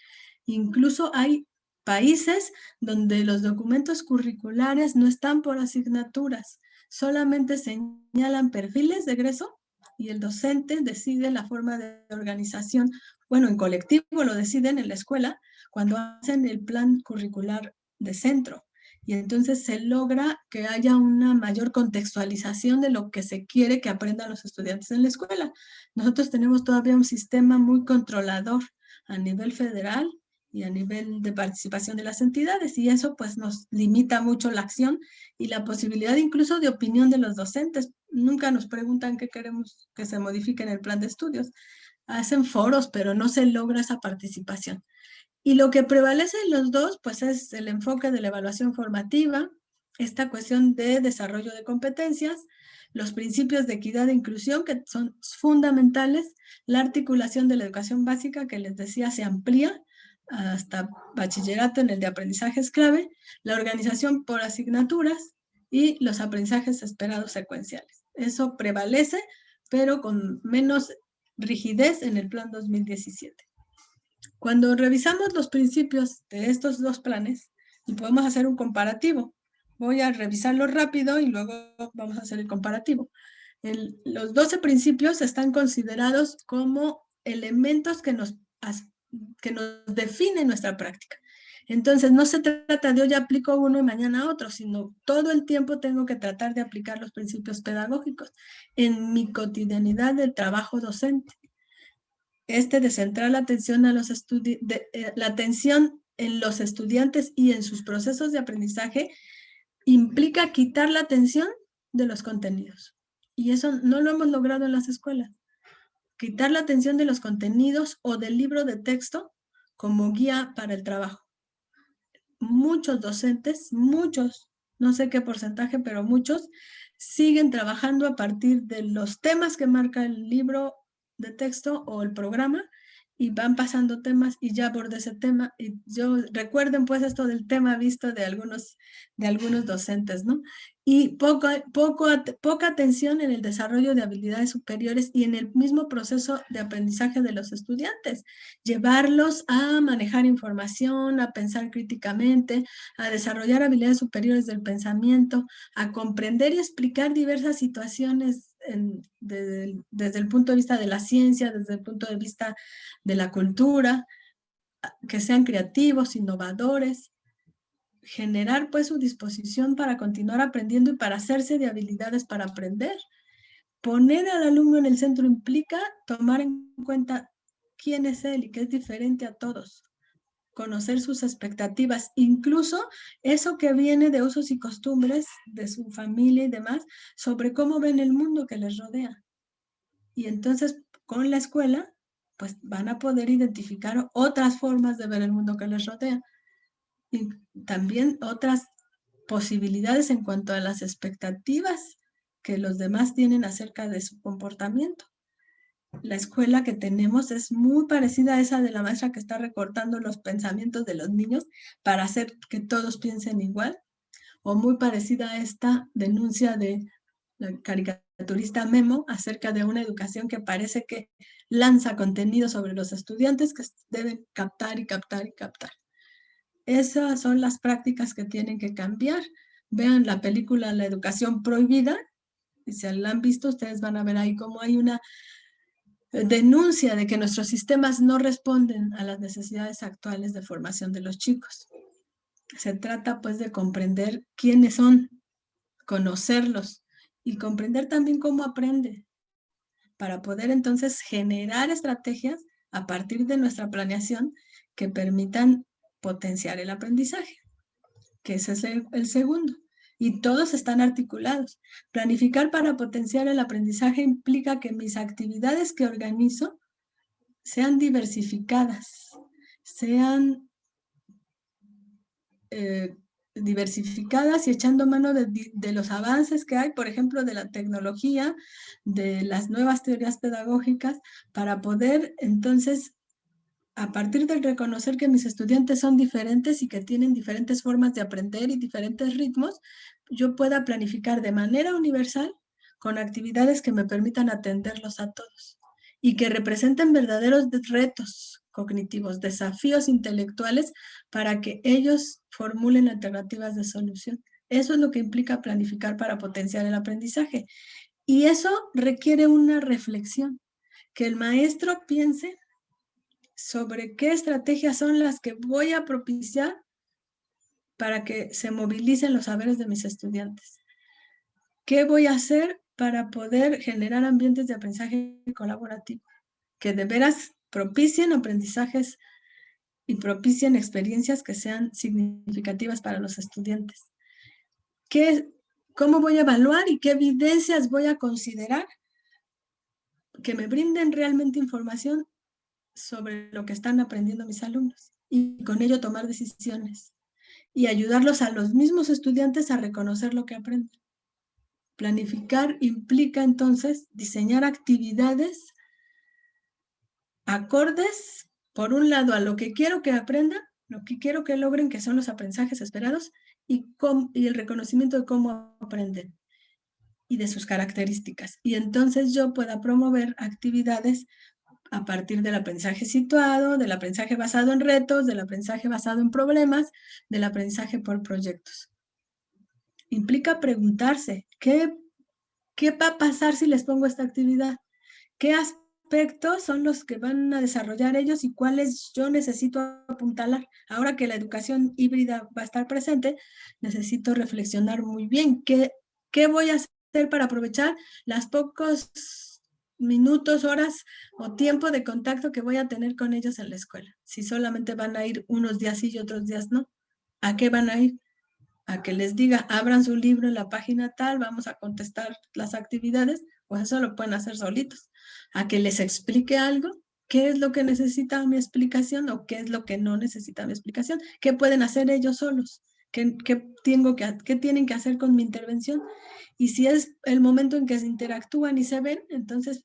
Incluso hay países donde los documentos curriculares no están por asignaturas, solamente señalan perfiles de egreso y el docente decide la forma de organización. Bueno, en colectivo lo deciden en la escuela cuando hacen el plan curricular de centro. Y entonces se logra que haya una mayor contextualización de lo que se quiere que aprendan los estudiantes en la escuela. Nosotros tenemos todavía un sistema muy controlador a nivel federal y a nivel de participación de las entidades, y eso pues nos limita mucho la acción y la posibilidad incluso de opinión de los docentes. Nunca nos preguntan qué queremos que se modifique en el plan de estudios. Hacen foros, pero no se logra esa participación. Y lo que prevalece en los dos, pues es el enfoque de la evaluación formativa, esta cuestión de desarrollo de competencias, los principios de equidad e inclusión que son fundamentales, la articulación de la educación básica que les decía se amplía hasta bachillerato en el de aprendizajes clave, la organización por asignaturas y los aprendizajes esperados secuenciales. Eso prevalece, pero con menos rigidez en el plan 2017. Cuando revisamos los principios de estos dos planes, y podemos hacer un comparativo. Voy a revisarlo rápido y luego vamos a hacer el comparativo. Los 12 principios están considerados como elementos que nos definen nuestra práctica. Entonces, no se trata de hoy aplico uno y mañana otro, sino todo el tiempo tengo que tratar de aplicar los principios pedagógicos en mi cotidianidad del trabajo docente. De centrar la atención a la atención en los estudiantes y en sus procesos de aprendizaje implica quitar la atención de los contenidos. Y eso no lo hemos logrado en las escuelas. Quitar la atención de los contenidos o del libro de texto como guía para el trabajo. Muchos docentes, muchos, no sé qué porcentaje, pero muchos, siguen trabajando a partir de los temas que marca el libro de texto o el programa y van pasando temas y ya abordé ese tema. Y recuerden pues esto del tema visto de algunos docentes, ¿no? Y poca atención en el desarrollo de habilidades superiores y en el mismo proceso de aprendizaje de los estudiantes. Llevarlos a manejar información, a pensar críticamente, a desarrollar habilidades superiores del pensamiento, a comprender y explicar diversas situaciones desde el punto de vista de la ciencia, desde el punto de vista de la cultura, que sean creativos, innovadores, generar pues su disposición para continuar aprendiendo y para hacerse de habilidades para aprender. Poner al alumno en el centro implica tomar en cuenta quién es él y que es diferente a todos, conocer sus expectativas, incluso eso que viene de usos y costumbres de su familia y demás, sobre cómo ven el mundo que les rodea. Y entonces con la escuela, pues van a poder identificar otras formas de ver el mundo que les rodea y también otras posibilidades en cuanto a las expectativas que los demás tienen acerca de su comportamiento. La escuela que tenemos es muy parecida a esa de la maestra que está recortando los pensamientos de los niños para hacer que todos piensen igual, o muy parecida a esta denuncia de la caricaturista Memo acerca de una educación que parece que lanza contenido sobre los estudiantes que deben captar y captar y captar. Esas son las prácticas que tienen que cambiar. Vean la película La Educación Prohibida, y si la han visto, ustedes van a ver ahí cómo hay una denuncia de que nuestros sistemas no responden a las necesidades actuales de formación de los chicos. Se trata pues de comprender quiénes son, conocerlos y comprender también cómo aprende, para poder entonces generar estrategias a partir de nuestra planeación que permitan potenciar el aprendizaje, que ese es el segundo. Y todos están articulados. Planificar para potenciar el aprendizaje implica que mis actividades que organizo sean diversificadas, sean diversificadas y echando mano de los avances que hay, por ejemplo, de la tecnología, de las nuevas teorías pedagógicas, para poder entonces, a partir del reconocer que mis estudiantes son diferentes y que tienen diferentes formas de aprender y diferentes ritmos, yo pueda planificar de manera universal con actividades que me permitan atenderlos a todos y que representen verdaderos retos cognitivos, desafíos intelectuales para que ellos formulen alternativas de solución. Eso es lo que implica planificar para potenciar el aprendizaje. Y eso requiere una reflexión, que el maestro piense sobre qué estrategias son las que voy a propiciar para que se movilicen los saberes de mis estudiantes. ¿Qué voy a hacer para poder generar ambientes de aprendizaje colaborativo que de veras propicien aprendizajes y propicien experiencias que sean significativas para los estudiantes? ¿Cómo voy a evaluar y qué evidencias voy a considerar que me brinden realmente información sobre lo que están aprendiendo mis alumnos? Y con ello tomar decisiones y ayudarlos a los mismos estudiantes a reconocer lo que aprenden. Planificar implica entonces diseñar actividades acordes, por un lado, a lo que quiero que aprendan, lo que quiero que logren, que son los aprendizajes esperados, y el reconocimiento de cómo aprenden y de sus características. Y entonces yo pueda promover actividades a partir del aprendizaje situado, del aprendizaje basado en retos, del aprendizaje basado en problemas, del aprendizaje por proyectos. Implica preguntarse, ¿qué va a pasar si les pongo esta actividad? ¿Qué aspectos son los que van a desarrollar ellos y cuáles yo necesito apuntalar? Ahora que la educación híbrida va a estar presente, necesito reflexionar muy bien qué voy a hacer para aprovechar las pocos minutos, horas o tiempo de contacto que voy a tener con ellos en la escuela. Si solamente van a ir unos días sí y otros días no, ¿a qué van a ir? A que les diga, abran su libro en la página tal, vamos a contestar las actividades, pues eso lo pueden hacer solitos. A que les explique algo, qué es lo que necesita mi explicación o qué es lo que no necesita mi explicación, qué pueden hacer ellos solos, qué tienen que hacer con mi intervención. Y si es el momento en que se interactúan y se ven, entonces,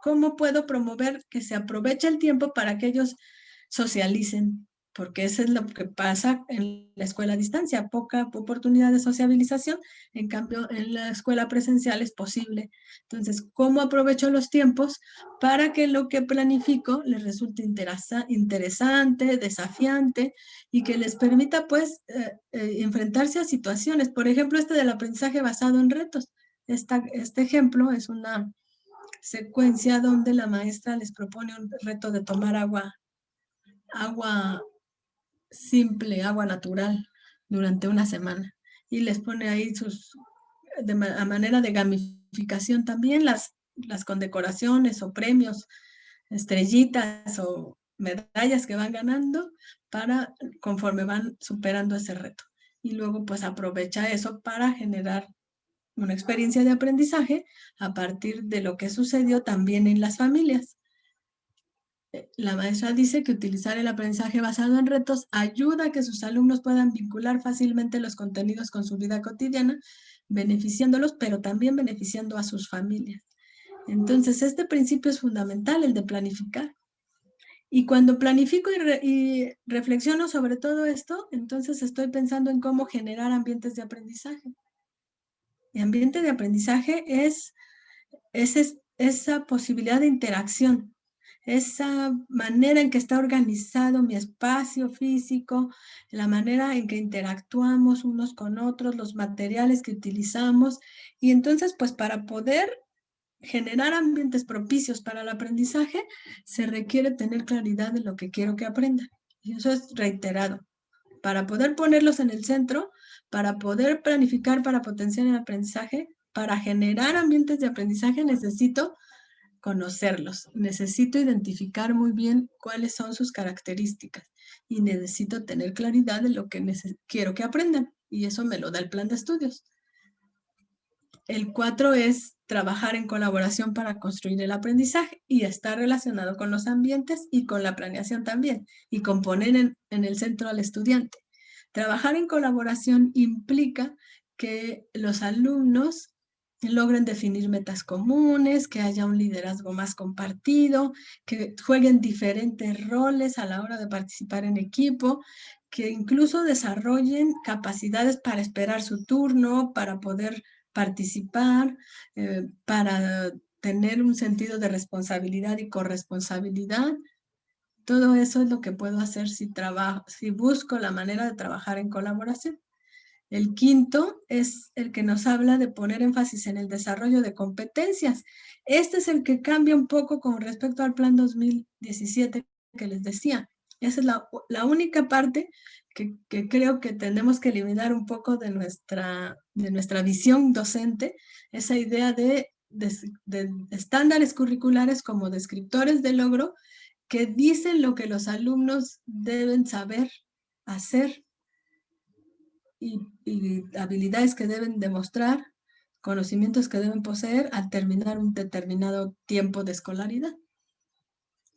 ¿cómo puedo promover que se aproveche el tiempo para que ellos socialicen? Porque eso es lo que pasa en la escuela a distancia, poca oportunidad de sociabilización, en cambio en la escuela presencial es posible. Entonces, ¿cómo aprovecho los tiempos para que lo que planifico les resulte interesante, desafiante y que les permita pues enfrentarse a situaciones? Por ejemplo, este del aprendizaje basado en retos. Este ejemplo es una secuencia donde la maestra les propone un reto de tomar agua simple, agua natural, durante una semana. Y les pone ahí a manera de gamificación también las condecoraciones o premios, estrellitas o medallas que van ganando para conforme van superando ese reto. Y luego pues aprovecha eso para generar una experiencia de aprendizaje a partir de lo que sucedió también en las familias. La maestra dice que utilizar el aprendizaje basado en retos ayuda a que sus alumnos puedan vincular fácilmente los contenidos con su vida cotidiana, beneficiándolos, pero también beneficiando a sus familias. Entonces, este principio es fundamental, el de planificar. Y cuando planifico y reflexiono sobre todo esto, entonces estoy pensando en cómo generar ambientes de aprendizaje. Y ambiente de aprendizaje es esa posibilidad de interacción, esa manera en que está organizado mi espacio físico, la manera en que interactuamos unos con otros, los materiales que utilizamos. Y entonces, pues para poder generar ambientes propicios para el aprendizaje, se requiere tener claridad de lo que quiero que aprendan. Y eso es reiterado. Para poder ponerlos en el centro, para poder planificar, para potenciar el aprendizaje, para generar ambientes de aprendizaje, necesito conocerlos, necesito identificar muy bien cuáles son sus características y necesito tener claridad de lo que quiero que aprendan. Y eso me lo da el plan de estudios. El 4 es trabajar en colaboración para construir el aprendizaje y está relacionado con los ambientes y con la planeación también, y con poner en el centro al estudiante. Trabajar en colaboración implica que los alumnos logren definir metas comunes, que haya un liderazgo más compartido, que jueguen diferentes roles a la hora de participar en equipo, que incluso desarrollen capacidades para esperar su turno, para poder participar, para tener un sentido de responsabilidad y corresponsabilidad. Todo eso es lo que puedo hacer si busco la manera de trabajar en colaboración. El quinto es el que nos habla de poner énfasis en el desarrollo de competencias. Este es el que cambia un poco con respecto al plan 2017 que les decía. Esa es la única parte que creo que tenemos que eliminar un poco de nuestra visión docente, esa idea de estándares curriculares como descriptores de logro que dicen lo que los alumnos deben saber hacer y habilidades que deben demostrar, conocimientos que deben poseer al terminar un determinado tiempo de escolaridad.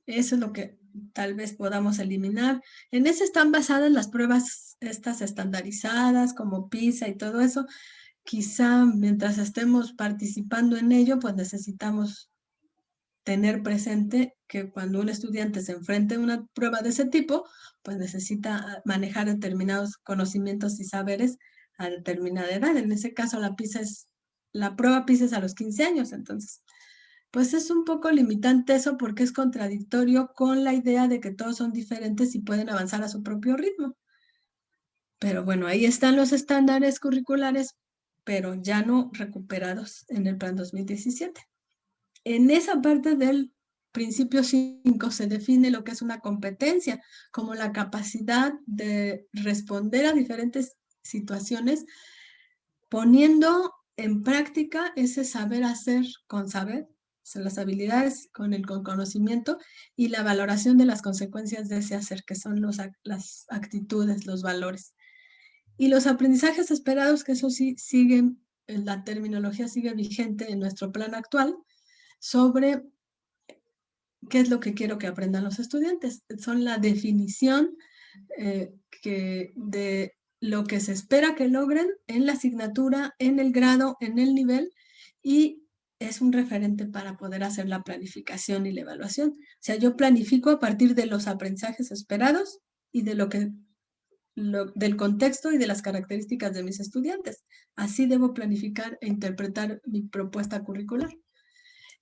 Eso es lo que tal vez podamos eliminar. En eso están basadas las pruebas estas estandarizadas como PISA y todo eso. Quizá mientras estemos participando en ello, pues necesitamos tener presente que cuando un estudiante se enfrente a una prueba de ese tipo, pues necesita manejar determinados conocimientos y saberes a determinada edad. En ese caso, la prueba PISA es a los 15 años, entonces, pues es un poco limitante eso porque es contradictorio con la idea de que todos son diferentes y pueden avanzar a su propio ritmo. Pero bueno, ahí están los estándares curriculares, pero ya no recuperados en el plan 2017. En esa parte del principio 5 se define lo que es una competencia, como la capacidad de responder a diferentes situaciones, poniendo en práctica ese saber hacer con saber, o sea, las habilidades con el conocimiento y la valoración de las consecuencias de ese hacer, que son las actitudes, los valores. Y los aprendizajes esperados, que eso sí siguen, la terminología sigue vigente en nuestro plan actual, sobre qué es lo que quiero que aprendan los estudiantes. Son la definición de lo que se espera que logren en la asignatura, en el grado, en el nivel, y es un referente para poder hacer la planificación y la evaluación. O sea, yo planifico a partir de los aprendizajes esperados y de del contexto y de las características de mis estudiantes. Así debo planificar e interpretar mi propuesta curricular.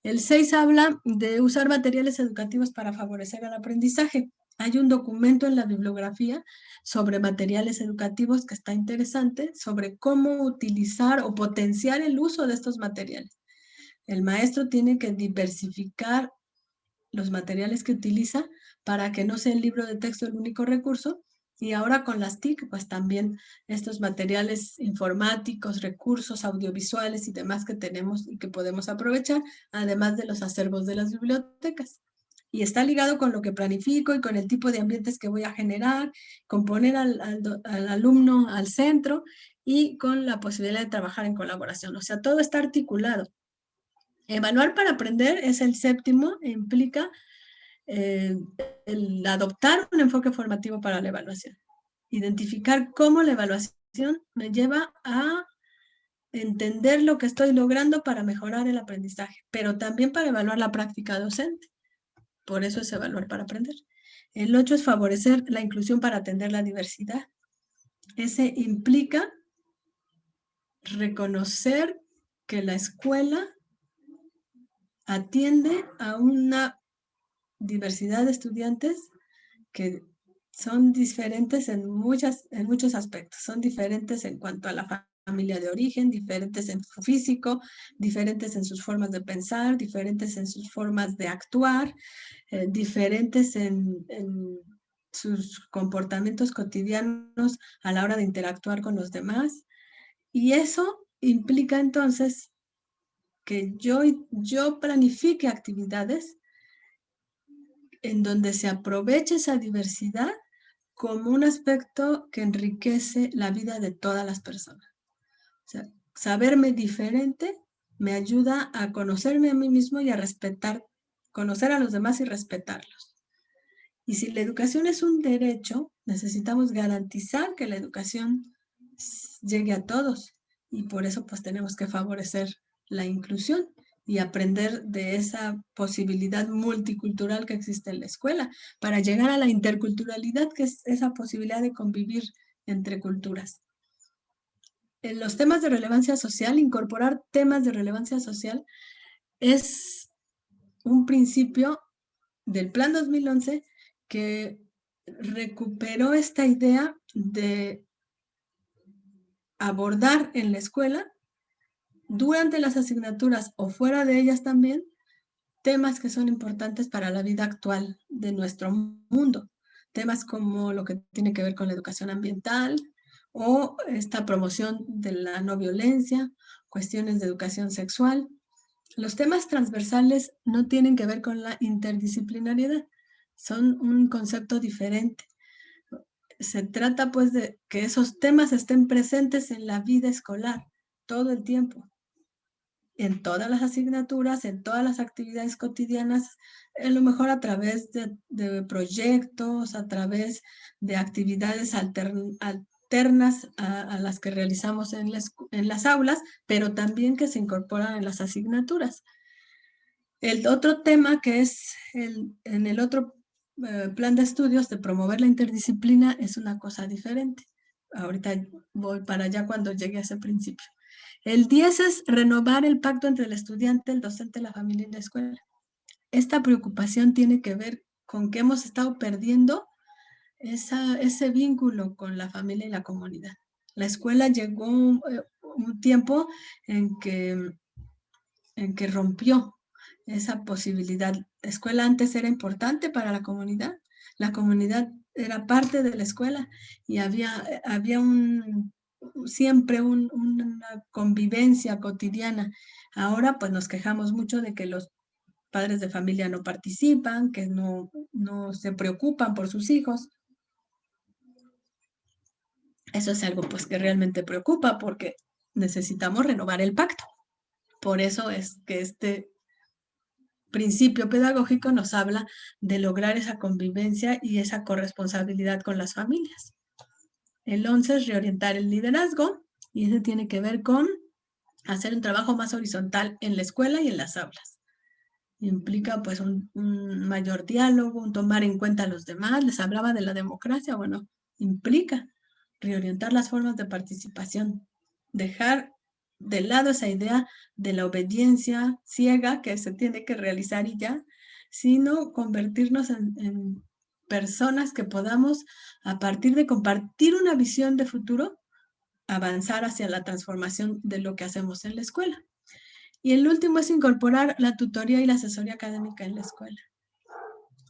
El 6 habla de usar materiales educativos para favorecer el aprendizaje. Hay un documento en la bibliografía sobre materiales educativos que está interesante, sobre cómo utilizar o potenciar el uso de estos materiales. El maestro tiene que diversificar los materiales que utiliza para que no sea el libro de texto el único recurso. Y ahora con las TIC, pues también estos materiales informáticos, recursos audiovisuales y demás que tenemos y que podemos aprovechar, además de los acervos de las bibliotecas. Y está ligado con lo que planifico y con el tipo de ambientes que voy a generar, con poner al alumno al centro y con la posibilidad de trabajar en colaboración. O sea, todo está articulado. Evaluar para aprender es el séptimo, implica el adoptar un enfoque formativo para la evaluación. Identificar cómo la evaluación me lleva a entender lo que estoy logrando para mejorar el aprendizaje, pero también para evaluar la práctica docente. Por eso es evaluar para aprender. El 8 es favorecer la inclusión para atender la diversidad. Ese implica reconocer que la escuela atiende a una diversidad de estudiantes que son diferentes en muchos aspectos. Son diferentes en cuanto a la familia de origen, diferentes en su físico, diferentes en sus formas de pensar, diferentes en sus formas de actuar, diferentes en sus comportamientos cotidianos a la hora de interactuar con los demás. Y eso implica entonces que yo planifique actividades en donde se aproveche esa diversidad como un aspecto que enriquece la vida de todas las personas. O sea, saberme diferente me ayuda a conocerme a mí mismo y a respetar, conocer a los demás y respetarlos. Y si la educación es un derecho, necesitamos garantizar que la educación llegue a todos. Y por eso pues tenemos que favorecer la inclusión y aprender de esa posibilidad multicultural que existe en la escuela para llegar a la interculturalidad, que es esa posibilidad de convivir entre culturas. En los temas de relevancia social, incorporar temas de relevancia social es un principio del Plan 2011 que recuperó esta idea de abordar en la escuela, durante las asignaturas o fuera de ellas también, temas que son importantes para la vida actual de nuestro mundo. Temas como lo que tiene que ver con la educación ambiental o esta promoción de la no violencia, cuestiones de educación sexual. Los temas transversales no tienen que ver con la interdisciplinariedad, son un concepto diferente. Se trata pues de que esos temas estén presentes en la vida escolar todo el tiempo, en todas las asignaturas, en todas las actividades cotidianas, a lo mejor a través de proyectos, a través de actividades alternas a las que realizamos en las aulas, pero también que se incorporan en las asignaturas. El otro tema que es en el otro plan de estudios de promover la interdisciplina es una cosa diferente. Ahorita voy para allá cuando llegue a ese principio. El 10 es renovar el pacto entre el estudiante, el docente, la familia y la escuela. Esta preocupación tiene que ver con que hemos estado perdiendo ese vínculo con la familia y la comunidad. La escuela llegó un tiempo en que rompió esa posibilidad. La escuela antes era importante para la comunidad era parte de la escuela y había siempre una convivencia cotidiana. Ahora pues nos quejamos mucho de que los padres de familia no participan, que no se preocupan por sus hijos. Eso es algo pues que realmente preocupa porque necesitamos renovar el pacto. Por eso es que este principio pedagógico nos habla de lograr esa convivencia y esa corresponsabilidad con las familias. El 11 es reorientar el liderazgo y ese tiene que ver con hacer un trabajo más horizontal en la escuela y en las aulas. Implica pues un mayor diálogo, un tomar en cuenta a los demás. Les hablaba de la democracia, bueno, implica reorientar las formas de participación, dejar de lado esa idea de la obediencia ciega que se tiene que realizar y ya, sino convertirnos en personas que podamos, a partir de compartir una visión de futuro, avanzar hacia la transformación de lo que hacemos en la escuela. Y el último es incorporar la tutoría y la asesoría académica en la escuela.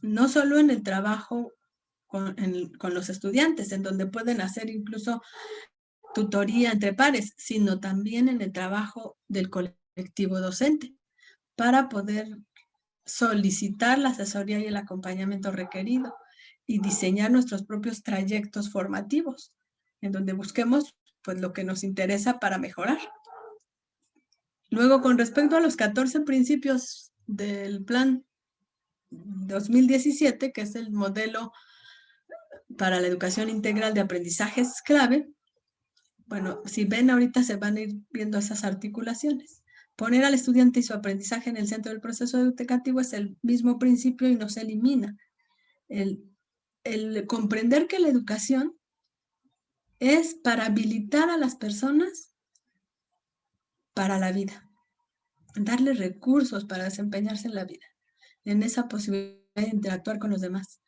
No solo en el trabajo con los estudiantes, en donde pueden hacer incluso tutoría entre pares, sino también en el trabajo del colectivo docente, para poder solicitar la asesoría y el acompañamiento requerido y diseñar nuestros propios trayectos formativos, en donde busquemos pues lo que nos interesa para mejorar. Luego, con respecto a los 14 principios del plan 2017, que es el modelo para la educación integral de aprendizajes clave, bueno, si ven ahorita se van a ir viendo esas articulaciones. Poner al estudiante y su aprendizaje en el centro del proceso educativo es el mismo principio y no se elimina. El comprender que la educación es para habilitar a las personas para la vida, darles recursos para desempeñarse en la vida, en esa posibilidad de interactuar con los demás.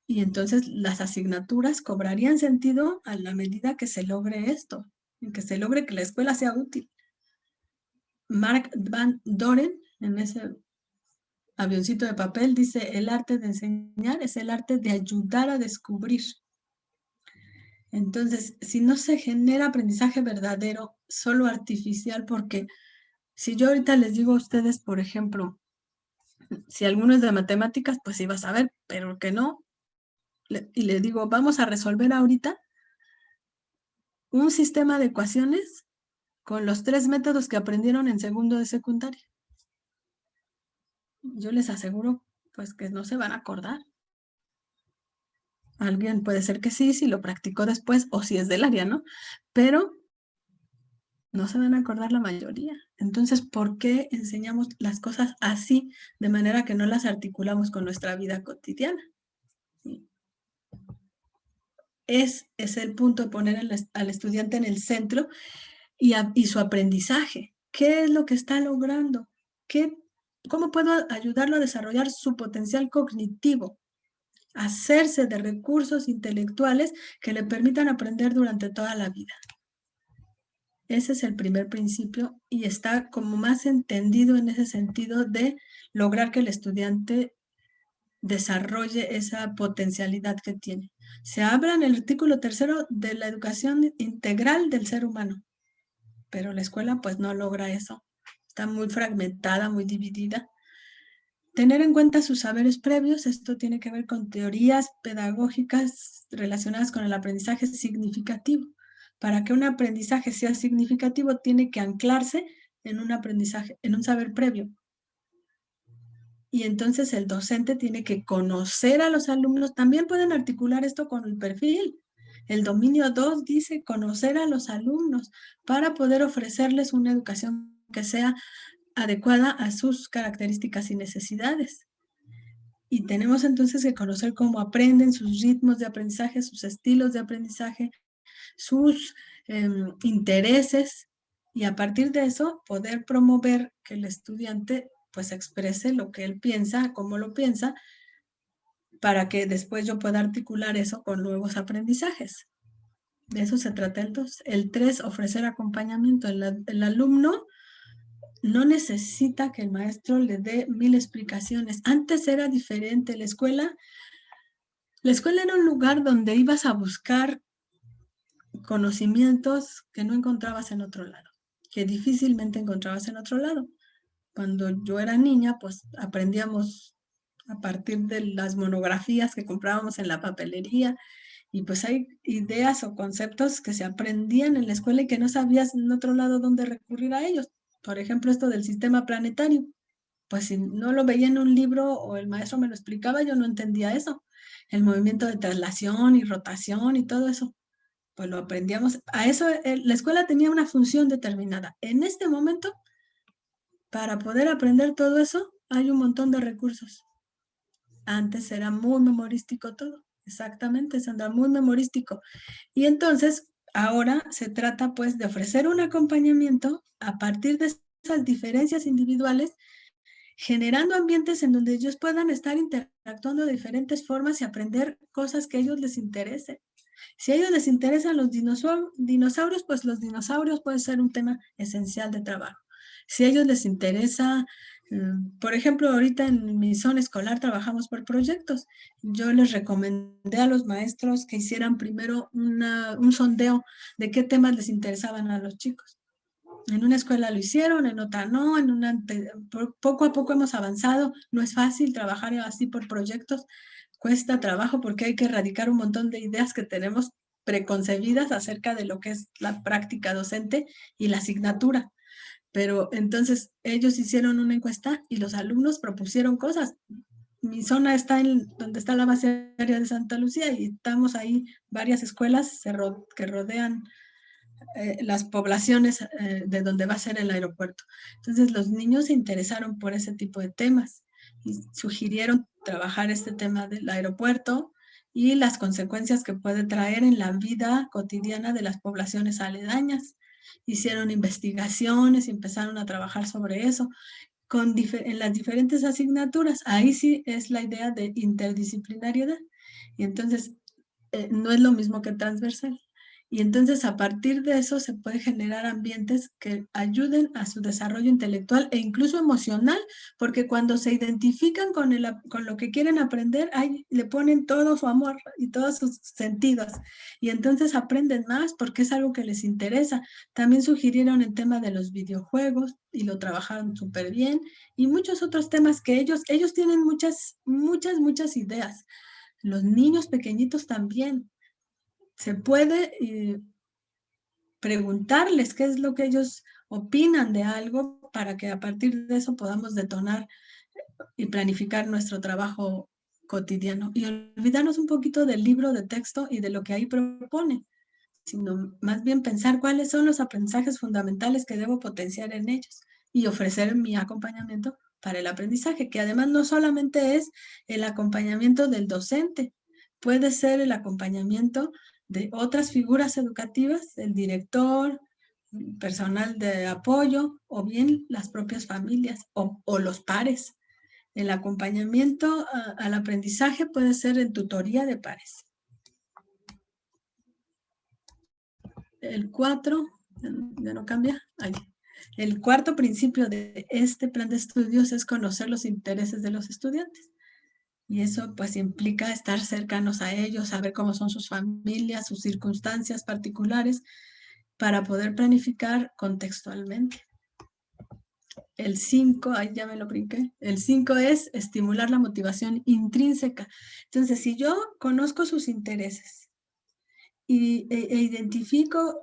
Y entonces las asignaturas cobrarían sentido a la medida que se logre esto, en que se logre que la escuela sea útil. Mark Van Doren, en ese avioncito de papel, dice: el arte de enseñar es el arte de ayudar a descubrir. Entonces, si no se genera aprendizaje verdadero, solo artificial, porque si yo ahorita les digo a ustedes, por ejemplo, si alguno es de matemáticas, pues sí va a saber, pero que no, y le digo, vamos a resolver ahorita un sistema de ecuaciones con los 3 métodos que aprendieron en segundo de secundaria. Yo les aseguro, pues, que no se van a acordar. Alguien puede ser que sí, si lo practicó después, o si es del área, ¿no? Pero no se van a acordar la mayoría. Entonces, ¿por qué enseñamos las cosas así, de manera que no las articulamos con nuestra vida cotidiana? ¿Sí? Es el punto de poner al estudiante en el centro y su aprendizaje. ¿Qué es lo que está logrando? ¿Cómo puedo ayudarlo a desarrollar su potencial cognitivo? Hacerse de recursos intelectuales que le permitan aprender durante toda la vida. Ese es el primer principio y está como más entendido en ese sentido de lograr que el estudiante desarrolle esa potencialidad que tiene. Se habla en el artículo 3 de la educación integral del ser humano, pero la escuela pues no logra eso. Está muy fragmentada, muy dividida. Tener en cuenta sus saberes previos, esto tiene que ver con teorías pedagógicas relacionadas con el aprendizaje significativo. Para que un aprendizaje sea significativo, tiene que anclarse en un aprendizaje, en un saber previo. Y entonces el docente tiene que conocer a los alumnos. También pueden articular esto con el perfil. El dominio 2 dice conocer a los alumnos para poder ofrecerles una educación que sea adecuada a sus características y necesidades. Y tenemos entonces que conocer cómo aprenden, sus ritmos de aprendizaje, sus estilos de aprendizaje, sus intereses, y a partir de eso poder promover que el estudiante pues exprese lo que él piensa, cómo lo piensa, para que después yo pueda articular eso con nuevos aprendizajes. De eso se trata el 2. El 3, ofrecer acompañamiento. El alumno no necesita que el maestro le dé 1000 explicaciones. Antes era diferente. La escuela era un lugar donde ibas a buscar conocimientos que no encontrabas en otro lado, que difícilmente encontrabas en otro lado. Cuando yo era niña, pues aprendíamos a partir de las monografías que comprábamos en la papelería, y pues hay ideas o conceptos que se aprendían en la escuela y que no sabías en otro lado dónde recurrir a ellos. Por ejemplo, esto del sistema planetario. Pues si no lo veía en un libro o el maestro me lo explicaba, yo no entendía eso. El movimiento de traslación y rotación y todo eso, pues lo aprendíamos. A eso la escuela tenía una función determinada. En este momento, para poder aprender todo eso, hay un montón de recursos. Antes era muy memorístico todo. Exactamente, Sandra, muy memorístico. Y entonces, ahora se trata pues de ofrecer un acompañamiento a partir de esas diferencias individuales, generando ambientes en donde ellos puedan estar interactuando de diferentes formas y aprender cosas que a ellos les interesen. Si a ellos les interesan los dinosaurios, pues los dinosaurios pueden ser un tema esencial de trabajo. Si a ellos les interesa, por ejemplo, ahorita en mi zona escolar trabajamos por proyectos. Yo les recomendé a los maestros que hicieran primero un sondeo de qué temas les interesaban a los chicos. En una escuela lo hicieron, en otra no, poco a poco hemos avanzado. No es fácil trabajar así por proyectos, cuesta trabajo porque hay que erradicar un montón de ideas que tenemos preconcebidas acerca de lo que es la práctica docente y la asignatura. Pero entonces ellos hicieron una encuesta y los alumnos propusieron cosas. Mi zona está en donde está la base aérea de Santa Lucía y estamos ahí varias escuelas que rodean las poblaciones de donde va a ser el aeropuerto. Entonces los niños se interesaron por ese tipo de temas y sugirieron trabajar este tema del aeropuerto y las consecuencias que puede traer en la vida cotidiana de las poblaciones aledañas. Hicieron investigaciones y empezaron a trabajar sobre eso en las diferentes asignaturas. Ahí sí es la idea de interdisciplinariedad. Y entonces no es lo mismo que transversal. Y entonces a partir de eso se puede generar ambientes que ayuden a su desarrollo intelectual e incluso emocional, porque cuando se identifican con lo que quieren aprender, ahí le ponen todo su amor y todos sus sentidos. Y entonces aprenden más porque es algo que les interesa. También sugirieron el tema de los videojuegos y lo trabajaron súper bien. Y muchos otros temas que ellos tienen muchas ideas. Los niños pequeñitos también. Se puede preguntarles qué es lo que ellos opinan de algo para que a partir de eso podamos detonar y planificar nuestro trabajo cotidiano y olvidarnos un poquito del libro de texto y de lo que ahí propone, sino más bien pensar cuáles son los aprendizajes fundamentales que debo potenciar en ellos y ofrecer mi acompañamiento para el aprendizaje, que además no solamente es el acompañamiento del docente, puede ser el acompañamiento de otras figuras educativas, el director, personal de apoyo o bien las propias familias o los pares. El acompañamiento al aprendizaje puede ser en tutoría de pares. El 4, ya no cambia. Ahí. El cuarto principio de este plan de estudios es conocer los intereses de los estudiantes. Y eso pues implica estar cercanos a ellos, saber cómo son sus familias, sus circunstancias particulares, para poder planificar contextualmente. El 5, ahí ya me lo brinqué, el 5 es estimular la motivación intrínseca. Entonces, si yo conozco sus intereses e identifico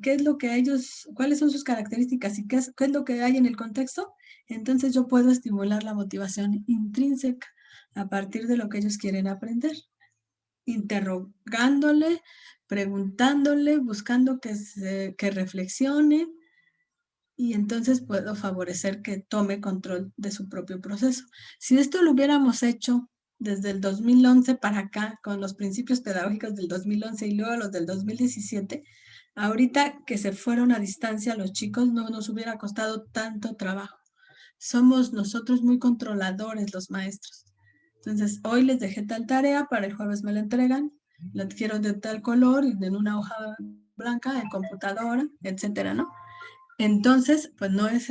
qué es lo que ellos, cuáles son sus características y qué es lo que hay en el contexto, entonces yo puedo estimular la motivación intrínseca a partir de lo que ellos quieren aprender, interrogándole, preguntándole, buscando que reflexione, y entonces puedo favorecer que tome control de su propio proceso. Si esto lo hubiéramos hecho desde el 2011 para acá, con los principios pedagógicos del 2011 y luego los del 2017, ahorita que se fueron a distancia los chicos no nos hubiera costado tanto trabajo. Somos nosotros muy controladores los maestros. Entonces, hoy les dejé tal tarea, para el jueves me la entregan, la quiero de tal color y en una hoja blanca, en computadora, etcétera, ¿no? Entonces, pues no es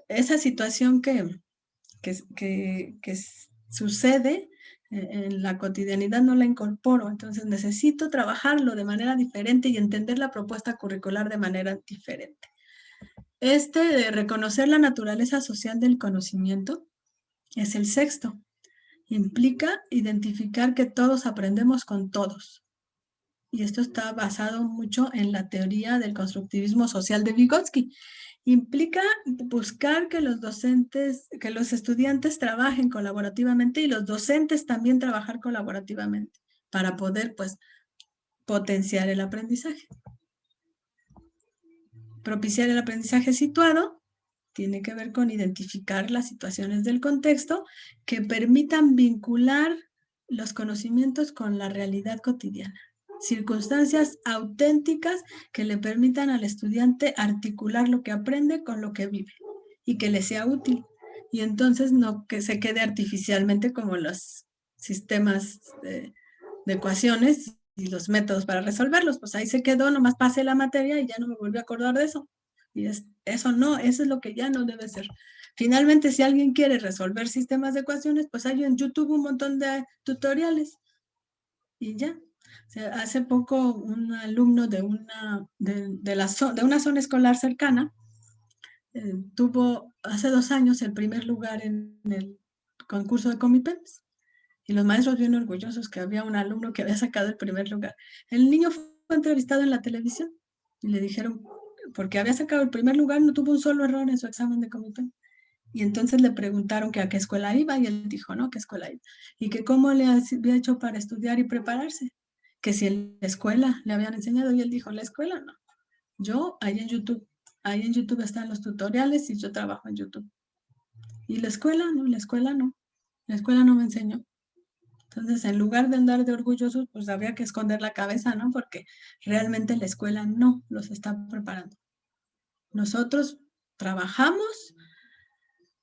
esa situación que sucede en la cotidianidad, no la incorporo. Entonces necesito trabajarlo de manera diferente y entender la propuesta curricular de manera diferente. De reconocer la naturaleza social del conocimiento es el sexto. Implica identificar que todos aprendemos con todos. Y esto está basado mucho en la teoría del constructivismo social de Vygotsky. Implica buscar que los estudiantes trabajen colaborativamente y los docentes también trabajar colaborativamente para poder, pues, potenciar el aprendizaje. Propiciar el aprendizaje situado tiene que ver con identificar las situaciones del contexto que permitan vincular los conocimientos con la realidad cotidiana. Circunstancias auténticas que le permitan al estudiante articular lo que aprende con lo que vive y que le sea útil. Y entonces no que se quede artificialmente como los sistemas de ecuaciones y los métodos para resolverlos. Pues ahí se quedó, nomás pasé la materia y ya no me volví a acordar de eso. Y eso no, eso es lo que ya no debe ser. Finalmente, si alguien quiere resolver sistemas de ecuaciones, pues hay en YouTube un montón de tutoriales y ya. O sea, hace poco un alumno de una zona escolar cercana tuvo hace 2 años el primer lugar en el concurso de Comipems Y los maestros bien orgullosos que había un alumno que había sacado el primer lugar. El niño fue entrevistado en la televisión y le dijeron, porque había sacado el primer lugar, no tuvo un solo error en su examen de comité. Y entonces le preguntaron que a qué escuela iba y él dijo, no, ¿qué escuela iba? Y que cómo le había hecho para estudiar y prepararse. Que si en la escuela le habían enseñado y él dijo, la escuela no. Yo ahí en YouTube están los tutoriales y yo trabajo en YouTube. Y la escuela no, la escuela no. La escuela no me enseñó. Entonces, en lugar de andar de orgullosos, pues habría que esconder la cabeza, ¿no? Porque realmente la escuela no los está preparando. Nosotros trabajamos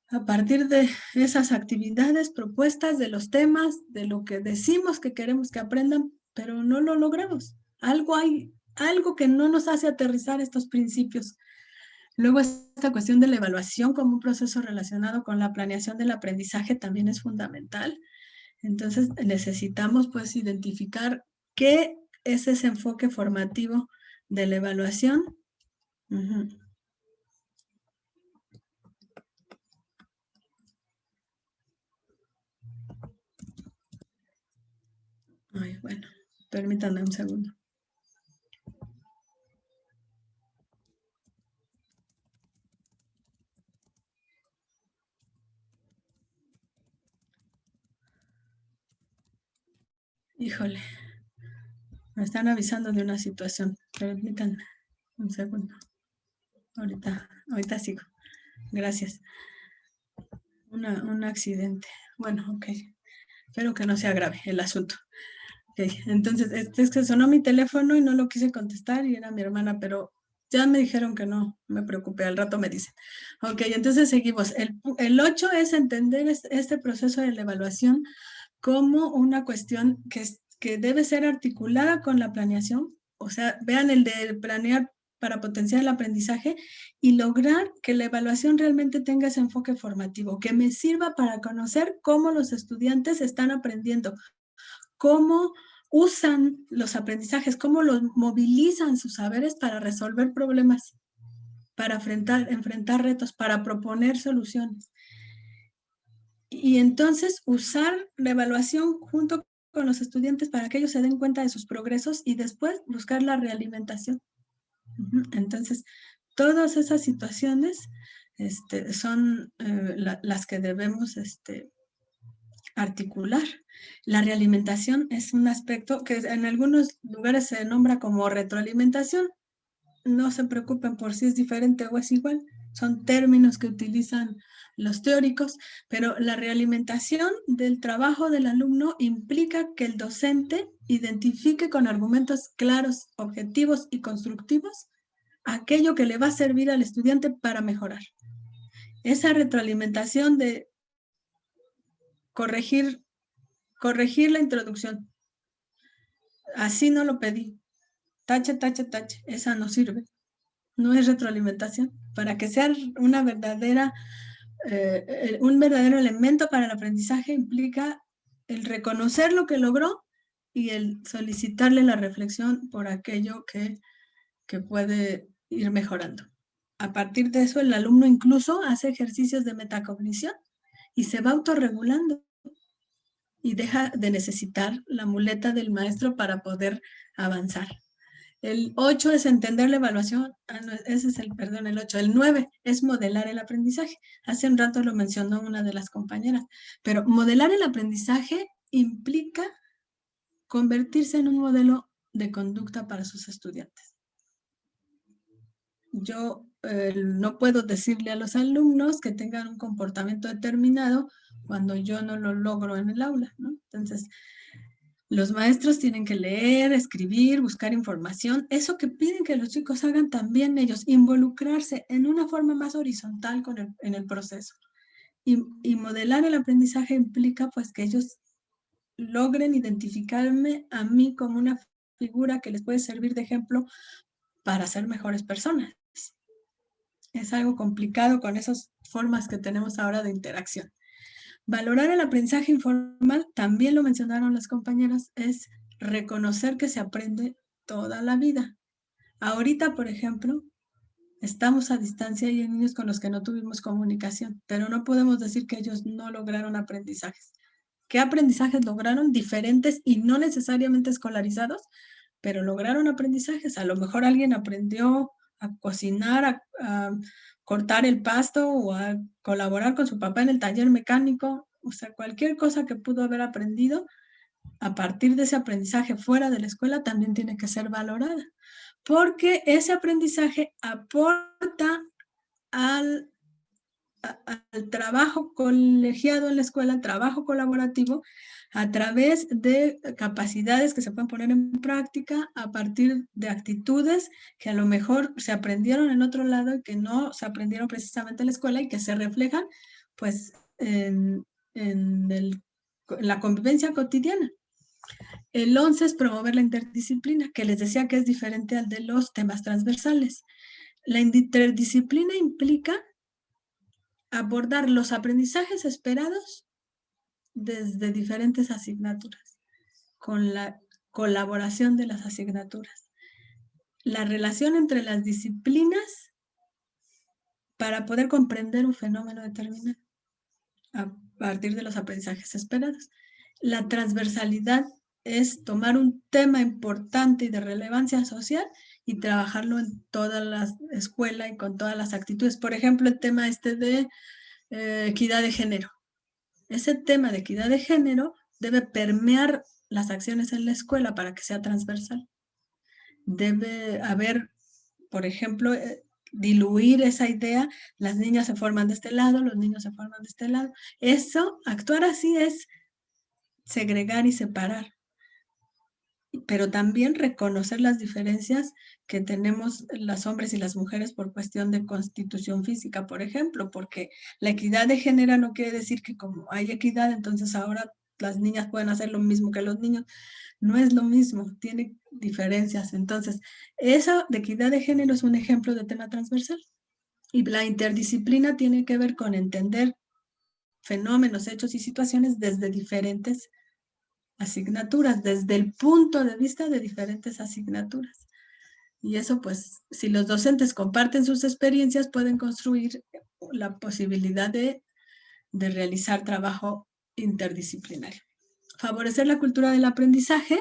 a partir de esas actividades, propuestas, de los temas, de lo que decimos que queremos que aprendan, pero no lo logramos. Algo que no nos hace aterrizar estos principios. Luego, esta cuestión de la evaluación como un proceso relacionado con la planeación del aprendizaje también es fundamental. Entonces, necesitamos pues identificar qué es ese enfoque formativo de la evaluación. Ay, bueno, permítanme un segundo. Híjole, me están avisando de una situación. Permítanme un segundo. Ahorita sigo. Gracias. Un accidente. Bueno, ok. Espero que no sea grave el asunto. Okay. Entonces, es que sonó mi teléfono y no lo quise contestar y era mi hermana, pero ya me dijeron que no me preocupé, al rato me dicen. Ok, entonces seguimos. El 8 es entender este proceso de la evaluación como una cuestión que debe ser articulada con la planeación. O sea, vean el de planear para potenciar el aprendizaje y lograr que la evaluación realmente tenga ese enfoque formativo, que me sirva para conocer cómo los estudiantes están aprendiendo, cómo usan los aprendizajes, cómo los movilizan sus saberes para resolver problemas, para enfrentar retos, para proponer soluciones. Y entonces usar la evaluación junto con los estudiantes para que ellos se den cuenta de sus progresos y después buscar la realimentación. Entonces, todas esas situaciones son las que debemos articular. La realimentación es un aspecto que en algunos lugares se nombra como retroalimentación. No se preocupen por si es diferente o es igual. Son términos que utilizan los teóricos, pero la realimentación del trabajo del alumno implica que el docente identifique con argumentos claros, objetivos y constructivos aquello que le va a servir al estudiante para mejorar. Esa retroalimentación de corregir la introducción. Así no lo pedí. Tache, tache, tache. Esa no sirve. No es retroalimentación. Para que sea un verdadero elemento para el aprendizaje implica el reconocer lo que logró y el solicitarle la reflexión por aquello que puede ir mejorando. A partir de eso, el alumno incluso hace ejercicios de metacognición y se va autorregulando y deja de necesitar la muleta del maestro para poder avanzar. El 8 es entender la evaluación. No, ese es el 8. El 9 es modelar el aprendizaje. Hace un rato lo mencionó una de las compañeras, pero modelar el aprendizaje implica convertirse en un modelo de conducta para sus estudiantes. Yo no puedo decirle a los alumnos que tengan un comportamiento determinado cuando yo no lo logro en el aula, ¿no? Entonces, los maestros tienen que leer, escribir, buscar información. Eso que piden que los chicos hagan también ellos, involucrarse en una forma más horizontal en el proceso. Y modelar el aprendizaje implica pues que ellos logren identificarme a mí como una figura que les puede servir de ejemplo para ser mejores personas. Es algo complicado con esas formas que tenemos ahora de interacción. Valorar el aprendizaje informal, también lo mencionaron las compañeras, es reconocer que se aprende toda la vida. Ahorita, por ejemplo, estamos a distancia y hay niños con los que no tuvimos comunicación, pero no podemos decir que ellos no lograron aprendizajes, qué aprendizajes lograron diferentes y no necesariamente escolarizados, pero lograron aprendizajes. A lo mejor alguien aprendió a cocinar, a cortar el pasto o a colaborar con su papá en el taller mecánico. O sea, cualquier cosa que pudo haber aprendido a partir de ese aprendizaje fuera de la escuela también tiene que ser valorada, porque ese aprendizaje aporta al trabajo colegiado en la escuela, al trabajo colaborativo, a través de capacidades que se pueden poner en práctica a partir de actitudes que a lo mejor se aprendieron en otro lado y que no se aprendieron precisamente en la escuela y que se reflejan pues en la convivencia cotidiana. El 11 es promover la interdisciplina, que les decía que es diferente al de los temas transversales. La interdisciplina implica abordar los aprendizajes esperados desde diferentes asignaturas, con la colaboración de las asignaturas. La relación entre las disciplinas para poder comprender un fenómeno determinado a partir de los aprendizajes esperados. La transversalidad es tomar un tema importante y de relevancia social y trabajarlo en toda la escuela y con todas las actitudes. Por ejemplo, el tema de equidad de género. Ese tema de equidad de género debe permear las acciones en la escuela para que sea transversal. Debe haber, por ejemplo, diluir esa idea, las niñas se forman de este lado, los niños se forman de este lado. Eso, actuar así es segregar y separar, pero también reconocer las diferencias que tenemos los hombres y las mujeres por cuestión de constitución física, por ejemplo, porque la equidad de género no quiere decir que como hay equidad, entonces ahora las niñas pueden hacer lo mismo que los niños. No es lo mismo, tiene diferencias. Entonces, eso de equidad de género es un ejemplo de tema transversal. Y la interdisciplina tiene que ver con entender fenómenos, hechos y situaciones desde diferentes asignaturas, desde el punto de vista de diferentes asignaturas. Y eso, pues, si los docentes comparten sus experiencias, pueden construir la posibilidad de realizar trabajo interdisciplinario. Favorecer la cultura del aprendizaje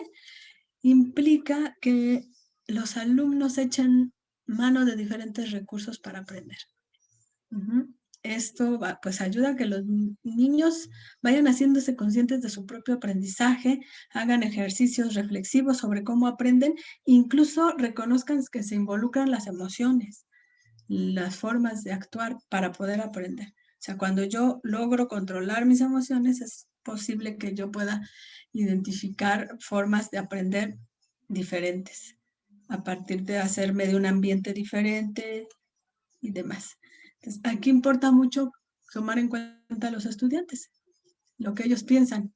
implica que los alumnos echen mano de diferentes recursos para aprender. Esto pues ayuda a que los niños vayan haciéndose conscientes de su propio aprendizaje, hagan ejercicios reflexivos sobre cómo aprenden, incluso reconozcan que se involucran las emociones, las formas de actuar para poder aprender. O sea, cuando yo logro controlar mis emociones, es posible que yo pueda identificar formas de aprender diferentes, a partir de hacerme de un ambiente diferente y demás. Entonces, aquí importa mucho tomar en cuenta a los estudiantes, lo que ellos piensan,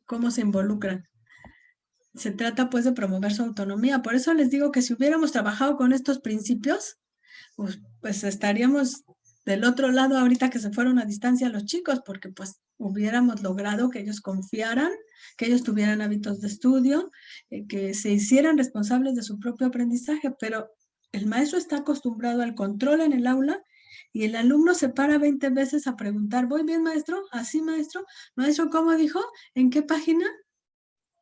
cómo se involucran. Se trata pues de promover su autonomía. Por eso les digo que si hubiéramos trabajado con estos principios, pues estaríamos del otro lado ahorita que se fueron a distancia los chicos, porque pues hubiéramos logrado que ellos confiaran, que ellos tuvieran hábitos de estudio, que se hicieran responsables de su propio aprendizaje, pero el maestro está acostumbrado al control en el aula y el alumno se para 20 veces a preguntar, ¿voy bien, maestro? ¿Así, maestro? Maestro, ¿cómo dijo? ¿En qué página?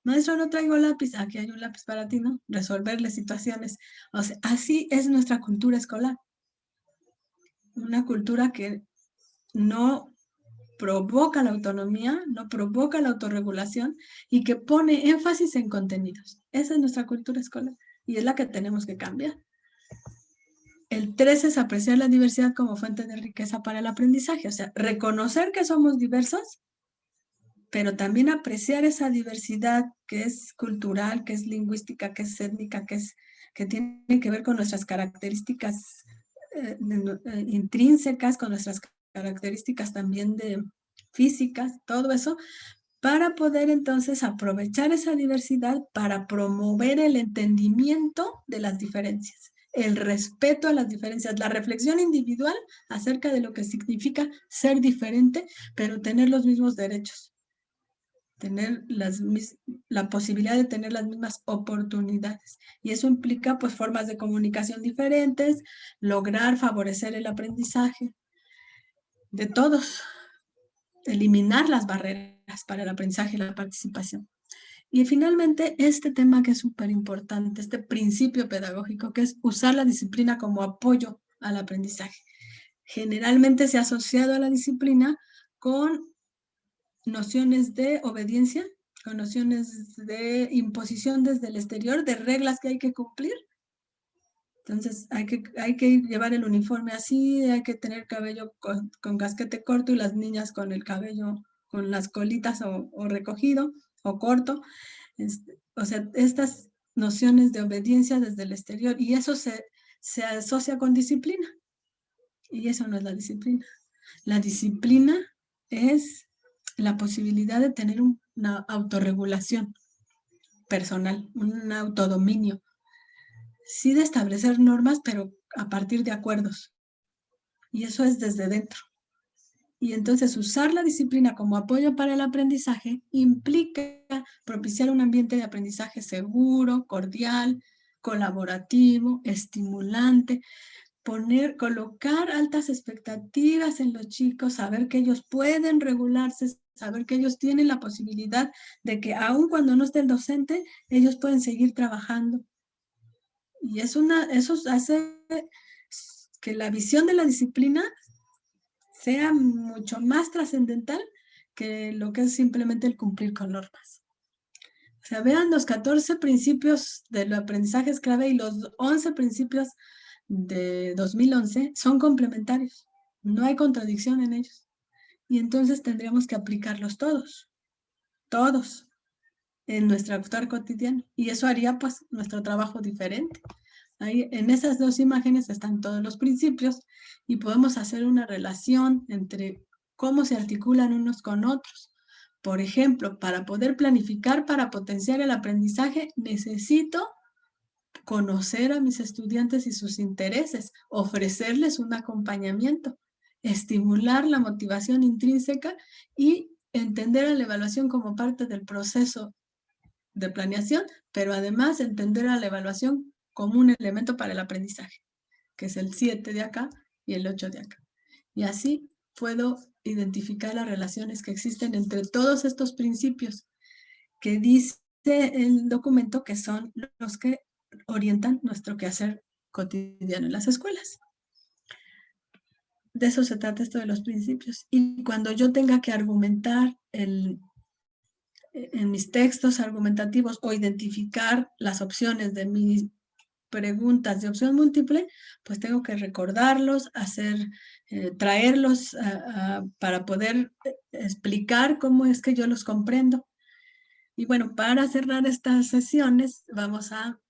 Maestro, no traigo lápiz. Aquí hay un lápiz para ti, ¿no? Resolverle situaciones. O sea, así es nuestra cultura escolar. Una cultura que no provoca la autonomía, no provoca la autorregulación y que pone énfasis en contenidos. Esa es nuestra cultura escolar y es la que tenemos que cambiar. El 3 es apreciar la diversidad como fuente de riqueza para el aprendizaje, o sea, reconocer que somos diversos, pero también apreciar esa diversidad que es cultural, que es lingüística, que es étnica, que tiene que ver con nuestras características intrínsecas, con nuestras características también de físicas, todo eso, para poder entonces aprovechar esa diversidad para promover el entendimiento de las diferencias, el respeto a las diferencias, la reflexión individual acerca de lo que significa ser diferente, pero tener los mismos derechos, tener la posibilidad de tener las mismas oportunidades. Y eso implica pues formas de comunicación diferentes, lograr favorecer el aprendizaje de todos. eliminar las barreras para el aprendizaje y la participación. Y finalmente, este tema que es súper importante, este principio pedagógico, que es usar la disciplina como apoyo al aprendizaje. Generalmente se ha asociado a la disciplina con nociones de obediencia, con nociones de imposición desde el exterior, de reglas que hay que cumplir. Entonces hay que llevar el uniforme así, hay que tener cabello con casquete corto y las niñas con el cabello, con las colitas o recogido o corto. O sea, estas nociones de obediencia desde el exterior, y eso se asocia con disciplina. Y eso no es la disciplina. La disciplina es la posibilidad de tener una autorregulación personal, un autodominio. Sí de establecer normas, pero a partir de acuerdos. Y eso es desde dentro. Y entonces usar la disciplina como apoyo para el aprendizaje implica propiciar un ambiente de aprendizaje seguro, cordial, colaborativo, estimulante, colocar altas expectativas en los chicos, saber que ellos pueden regularse, saber que ellos tienen la posibilidad de que aun cuando no esté el docente, ellos pueden seguir trabajando. Y eso hace que la visión de la disciplina sea mucho más trascendental que lo que es simplemente el cumplir con normas. O sea, vean los 14 principios del aprendizaje es clave y los 11 principios de 2011 son complementarios. No hay contradicción en ellos. Y entonces tendríamos que aplicarlos todos, en nuestro actuar cotidiano. Y eso haría pues nuestro trabajo diferente. Ahí, en esas dos imágenes están todos los principios y podemos hacer una relación entre cómo se articulan unos con otros. Por ejemplo, para poder planificar, para potenciar el aprendizaje, necesito conocer a mis estudiantes y sus intereses, ofrecerles un acompañamiento, estimular la motivación intrínseca y entender a la evaluación como parte del proceso de planeación, pero además entender a la evaluación como un elemento para el aprendizaje, que es el 7 de acá y el 8 de acá. Y así puedo identificar las relaciones que existen entre todos estos principios que dice el documento que son los que orientan nuestro quehacer cotidiano en las escuelas. De eso se trata esto de los principios. Y cuando yo tenga que argumentar en mis textos argumentativos o identificar las opciones de mis preguntas de opción múltiple, pues tengo que recordarlos, traerlos para poder explicar cómo es que yo los comprendo. Y bueno, para cerrar estas sesiones vamos a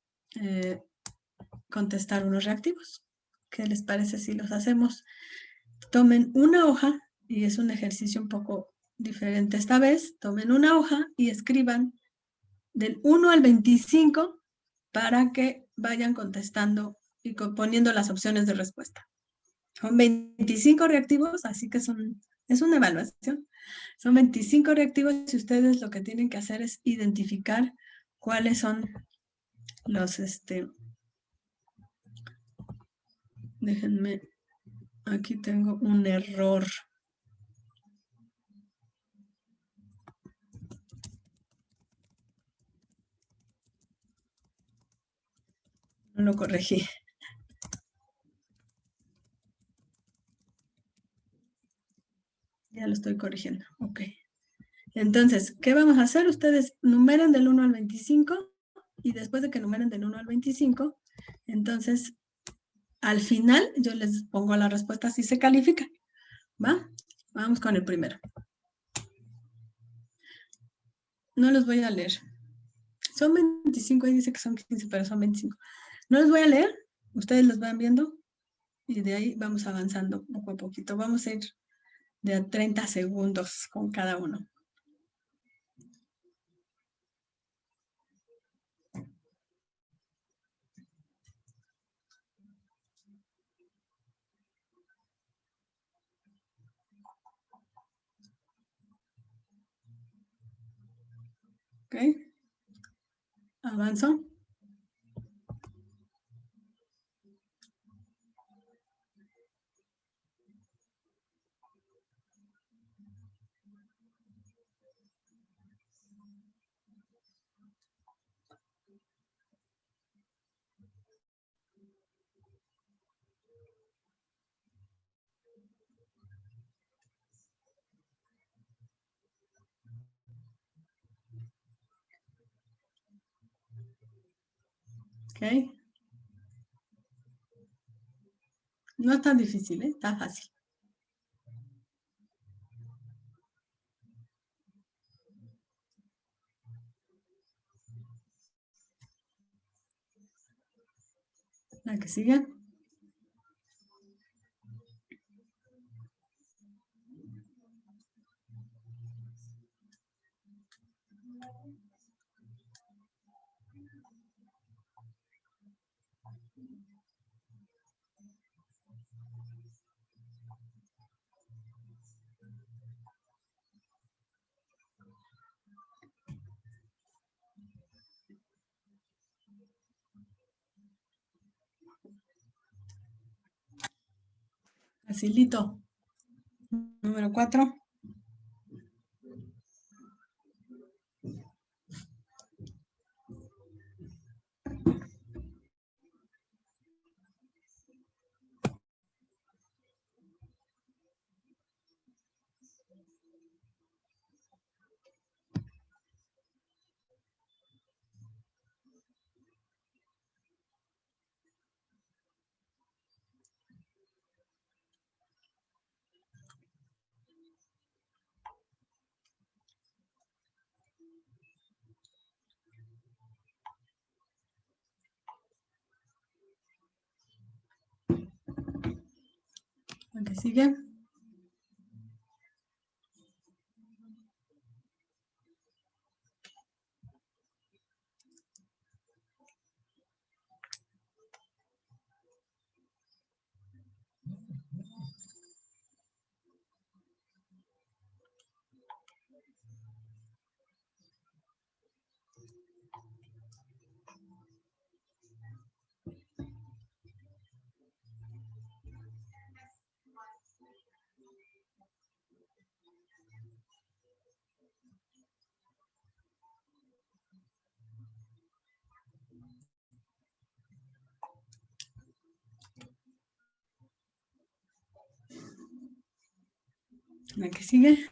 contestar unos reactivos. ¿Qué les parece si los hacemos? Tomen una hoja, y es un ejercicio un poco diferente esta vez, tomen una hoja y escriban del 1 al 25 para que vayan contestando y poniendo las opciones de respuesta. Son 25 reactivos, así que es una evaluación. Son 25 reactivos y ustedes lo que tienen que hacer es identificar cuáles son los, déjenme, aquí tengo un error. No lo corregí. Ya lo estoy corrigiendo. Ok. Entonces, ¿qué vamos a hacer? Ustedes numeren del 1 al 25 y después de que numeren del 1 al 25, entonces al final yo les pongo la respuesta si se califica. ¿Va? Vamos con el primero. No los voy a leer. Son 25, ahí dice que son 15, pero son 25. No los voy a leer, ustedes los van viendo y de ahí vamos avanzando poco a poquito. Vamos a ir de a 30 segundos con cada uno. ¿Ok? Avanzo. No es tan difícil, ¿eh? Está fácil. La que sigue. Facilito. Número 4. La que sigue. La que sigue.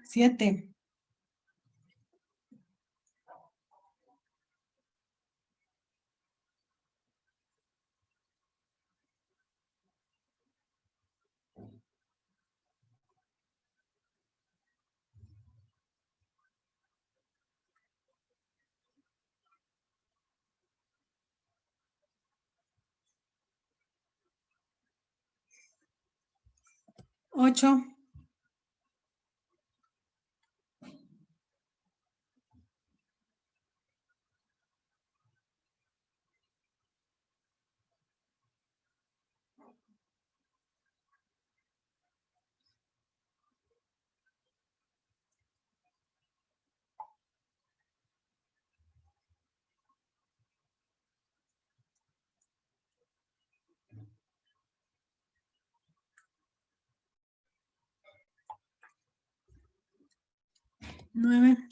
7. 8. 9.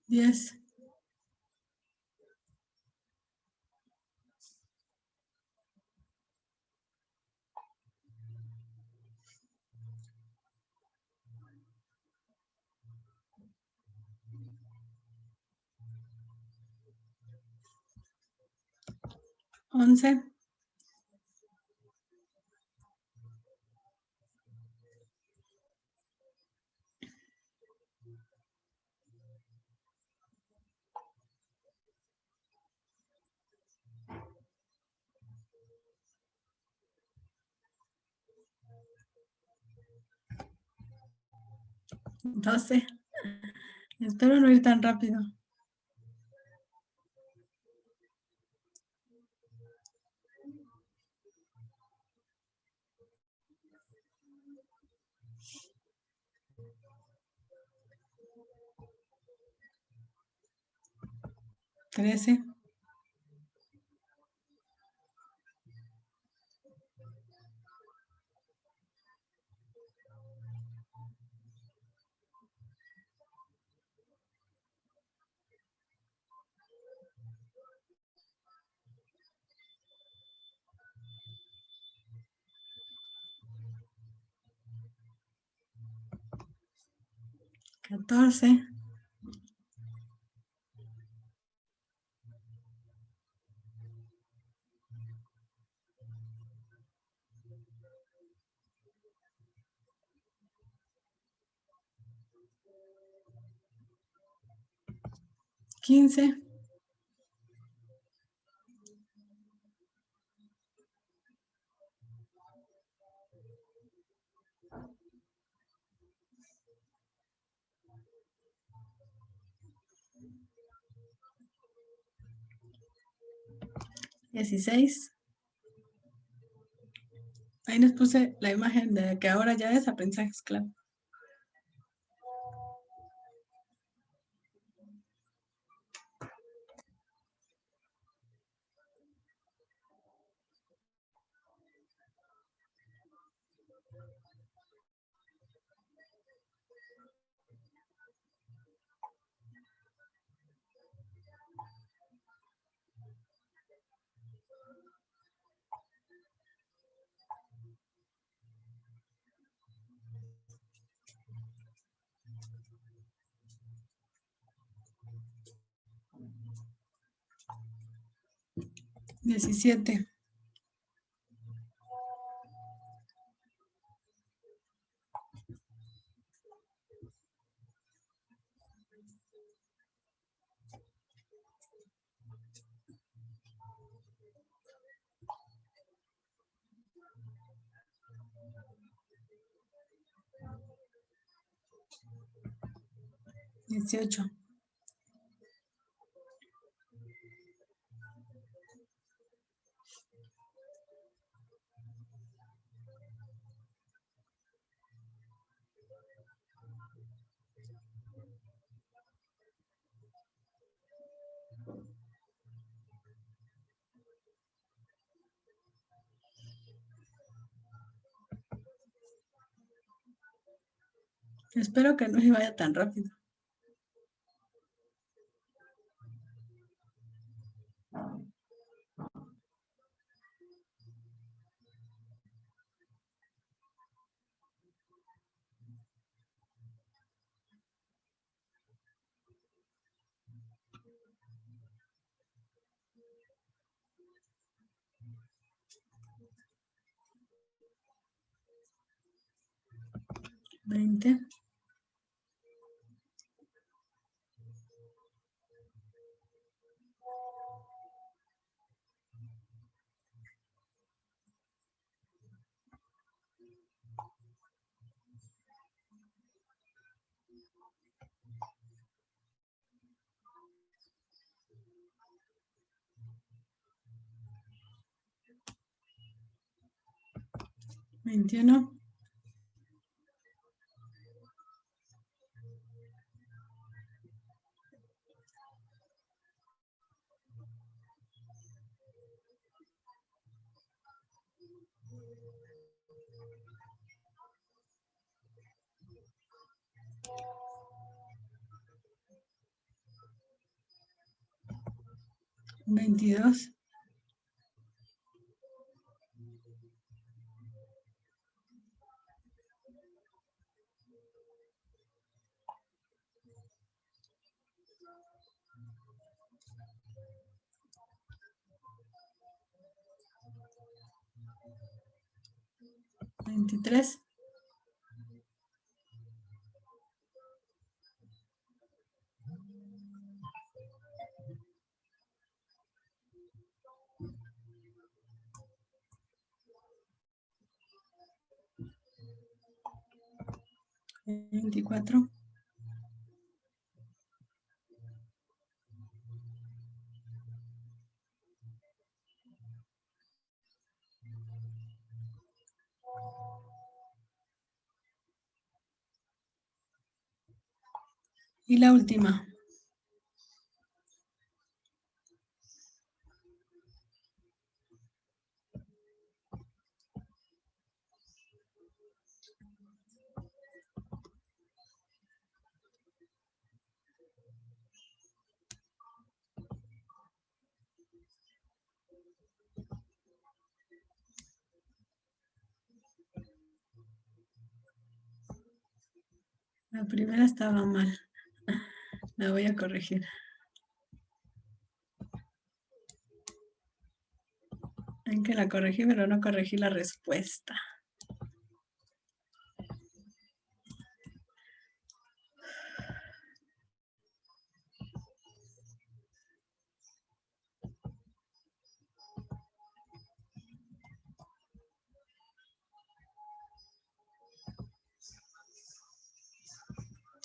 10. 11. 12. Espero no ir tan rápido. 13. 14. 15. 16. Ahí les puse la imagen de que ahora ya es aprendizaje esclavo. 17. 18. 'Espero que no me vaya tan rápido. 20. 21. 22. 23. 24. Y la última. La primera estaba mal. La voy a corregir. En que la corregí, pero no corregí la respuesta.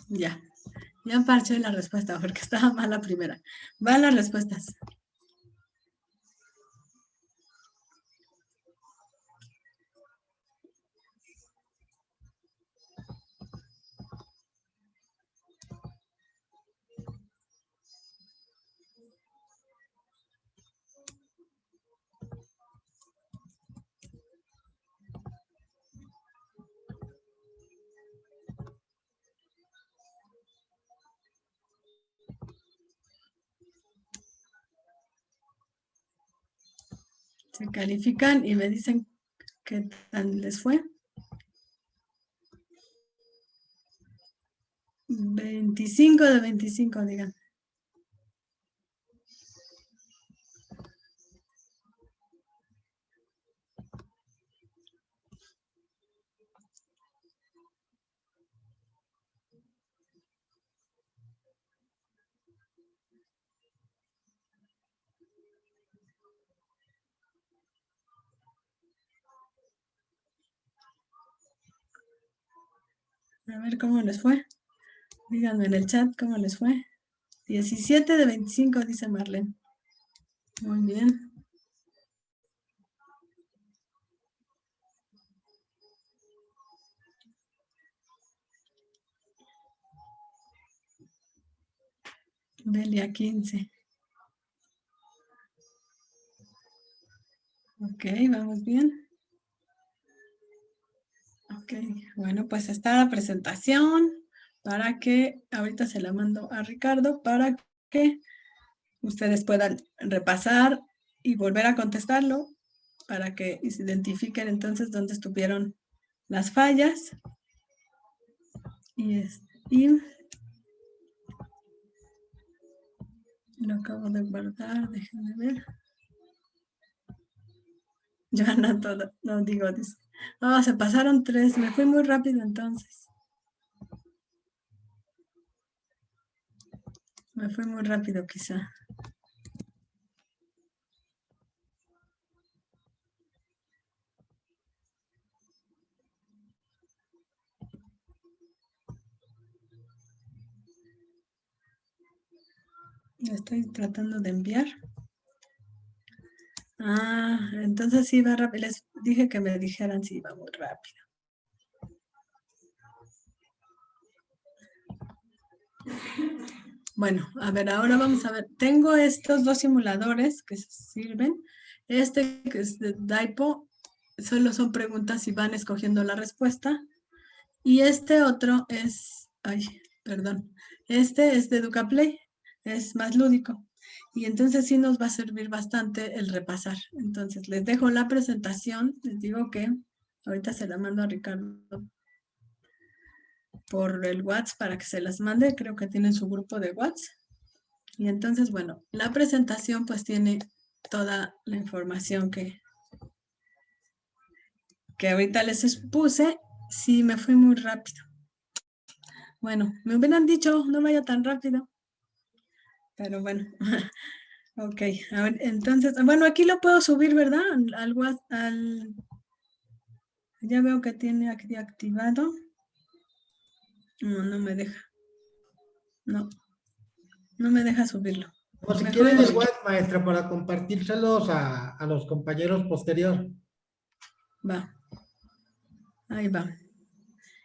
Ya. Ya parché la respuesta porque estaba mal la primera. Van las respuestas. Se califican y me dicen qué tal les fue. 25 de 25, digan. A ver cómo les fue. Díganme en el chat cómo les fue. 17 de 25, dice Marlene. Muy bien. Delia 15. Ok, vamos bien. Ok, bueno, pues está la presentación para que ahorita se la mando a Ricardo para que ustedes puedan repasar y volver a contestarlo para que se identifiquen entonces dónde estuvieron las fallas. Y lo acabo de guardar, déjenme ver. Joana, todo, no digo, dice. Ah, se pasaron 3, me fui muy rápido entonces. Me fui muy rápido quizá. Estoy tratando de enviar. Ah, entonces sí va rápido. Les dije que me dijeran si iba muy rápido. Bueno, a ver, ahora vamos a ver. Tengo estos dos simuladores que sirven. Este que es de Daipo, solo son preguntas y van escogiendo la respuesta. Y este otro es, ay, perdón, este es de EducaPlay, es más lúdico. Y entonces sí nos va a servir bastante el repasar. Entonces les dejo la presentación, les digo que ahorita se la mando a Ricardo por el WhatsApp para que se las mande, creo que tienen su grupo de WhatsApp. Y entonces, bueno, la presentación pues tiene toda la información que ahorita les expuse. Sí, me fui muy rápido. Bueno, me hubieran dicho, no vaya tan rápido. Pero bueno, ok. A ver, entonces, bueno, aquí lo puedo subir, ¿verdad? Al WhatsApp, ya veo que tiene aquí activado. No, no me deja. No, no me deja subirlo. O si Mejor quieren el web, maestra, para compartírselos a los compañeros posterior. va. Ahí va.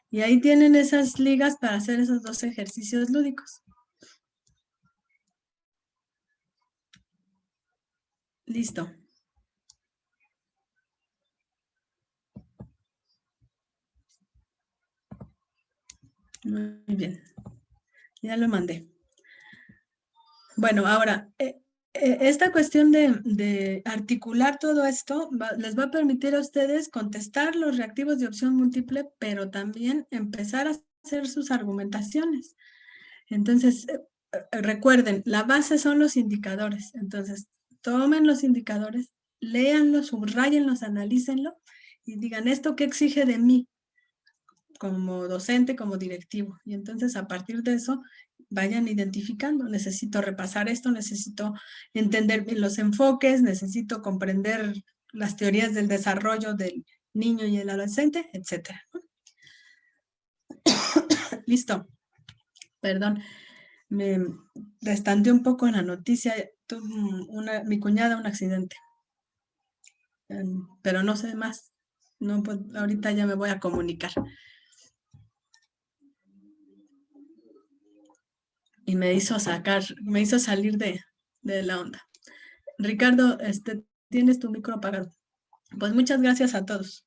Y ahí tienen esas ligas para hacer esos 2 ejercicios lúdicos. Listo. Muy bien. Ya lo mandé. Bueno, ahora, esta cuestión de articular todo esto les va a permitir a ustedes contestar los reactivos de opción múltiple, pero también empezar a hacer sus argumentaciones. Entonces, recuerden, la base son los indicadores. Entonces, tomen los indicadores, léanlos, subrayenlos, analícenlo y digan, ¿esto qué exige de mí como docente, como directivo? Y entonces, a partir de eso, vayan identificando, necesito repasar esto, necesito entender bien los enfoques, necesito comprender las teorías del desarrollo del niño y el adolescente, etcétera. Listo. Perdón, me destanteé un poco en la noticia. Mi cuñada un accidente, pero no sé más. No, pues, ahorita ya me voy a comunicar. Y me hizo salir de la onda. Ricardo, tienes tu micro apagado. Pues muchas gracias a todos.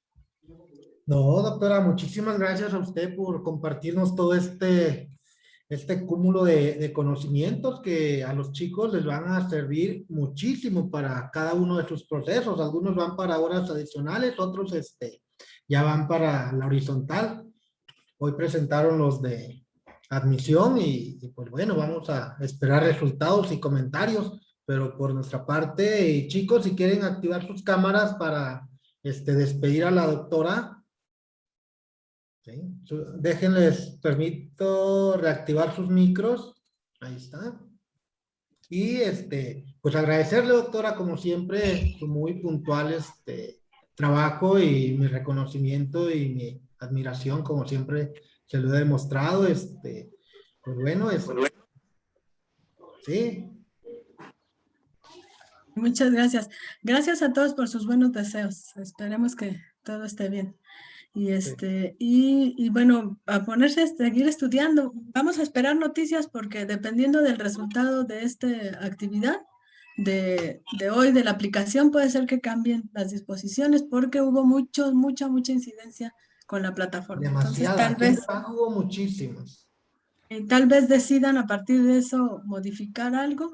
No, doctora, muchísimas gracias a usted por compartirnos todo este cúmulo de conocimientos que a los chicos les van a servir muchísimo para cada uno de sus procesos. Algunos van para horas adicionales, otros ya van para la horizontal. Hoy presentaron los de admisión y pues bueno, vamos a esperar resultados y comentarios, pero por nuestra parte, chicos, si quieren activar sus cámaras para despedir a la doctora. ¿Sí? Déjenles, permito reactivar sus micros. Ahí está. Y pues agradecerle, doctora, como siempre, su muy puntual trabajo y mi reconocimiento y mi admiración, como siempre se lo he demostrado. Pues bueno, sí. Muchas gracias. Gracias a todos por sus buenos deseos. Esperemos que todo esté bien. Y bueno, a ponerse a seguir estudiando. Vamos a esperar noticias porque dependiendo del resultado de esta actividad de hoy, de la aplicación, puede ser que cambien las disposiciones porque hubo mucha incidencia con la plataforma. Entonces, Demasiada. Aquí en Durango hubo muchísimos. tal vez decidan a partir de eso modificar algo,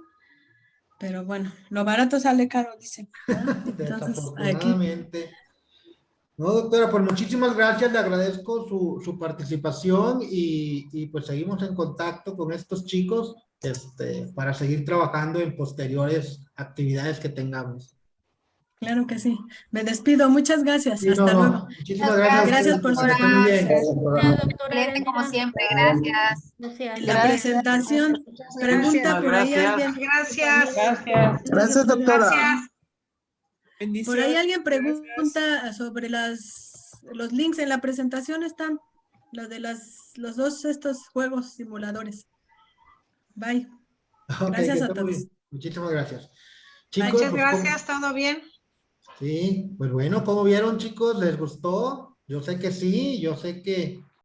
pero bueno, lo barato sale caro, dicen. Entonces, aquí. Desafortunadamente. No, doctora, pues muchísimas gracias, le agradezco su participación y pues seguimos en contacto con estos chicos para seguir trabajando en posteriores actividades que tengamos. Claro que sí. Me despido. Muchas gracias. Sí, Hasta luego. no, muchísimas gracias a Gracias ustedes, por su que estén muy bien. Gracias, doctora Excelente como Erendira. siempre, gracias. Gracias. la presentación. Pregunta por ahí alguien. Gracias. Gracias, doctora. Por ahí alguien pregunta sobre los links en la presentación están. Los de los 2 estos juegos simuladores. Bye. Ok, que Gracias a estén muy todos. bien. Muchísimas gracias. Chicos, Muchas pues, gracias, todo bien. sí, pues bueno, ¿cómo vieron, chicos? ¿Les gustó? Yo sé que sí, yo sé que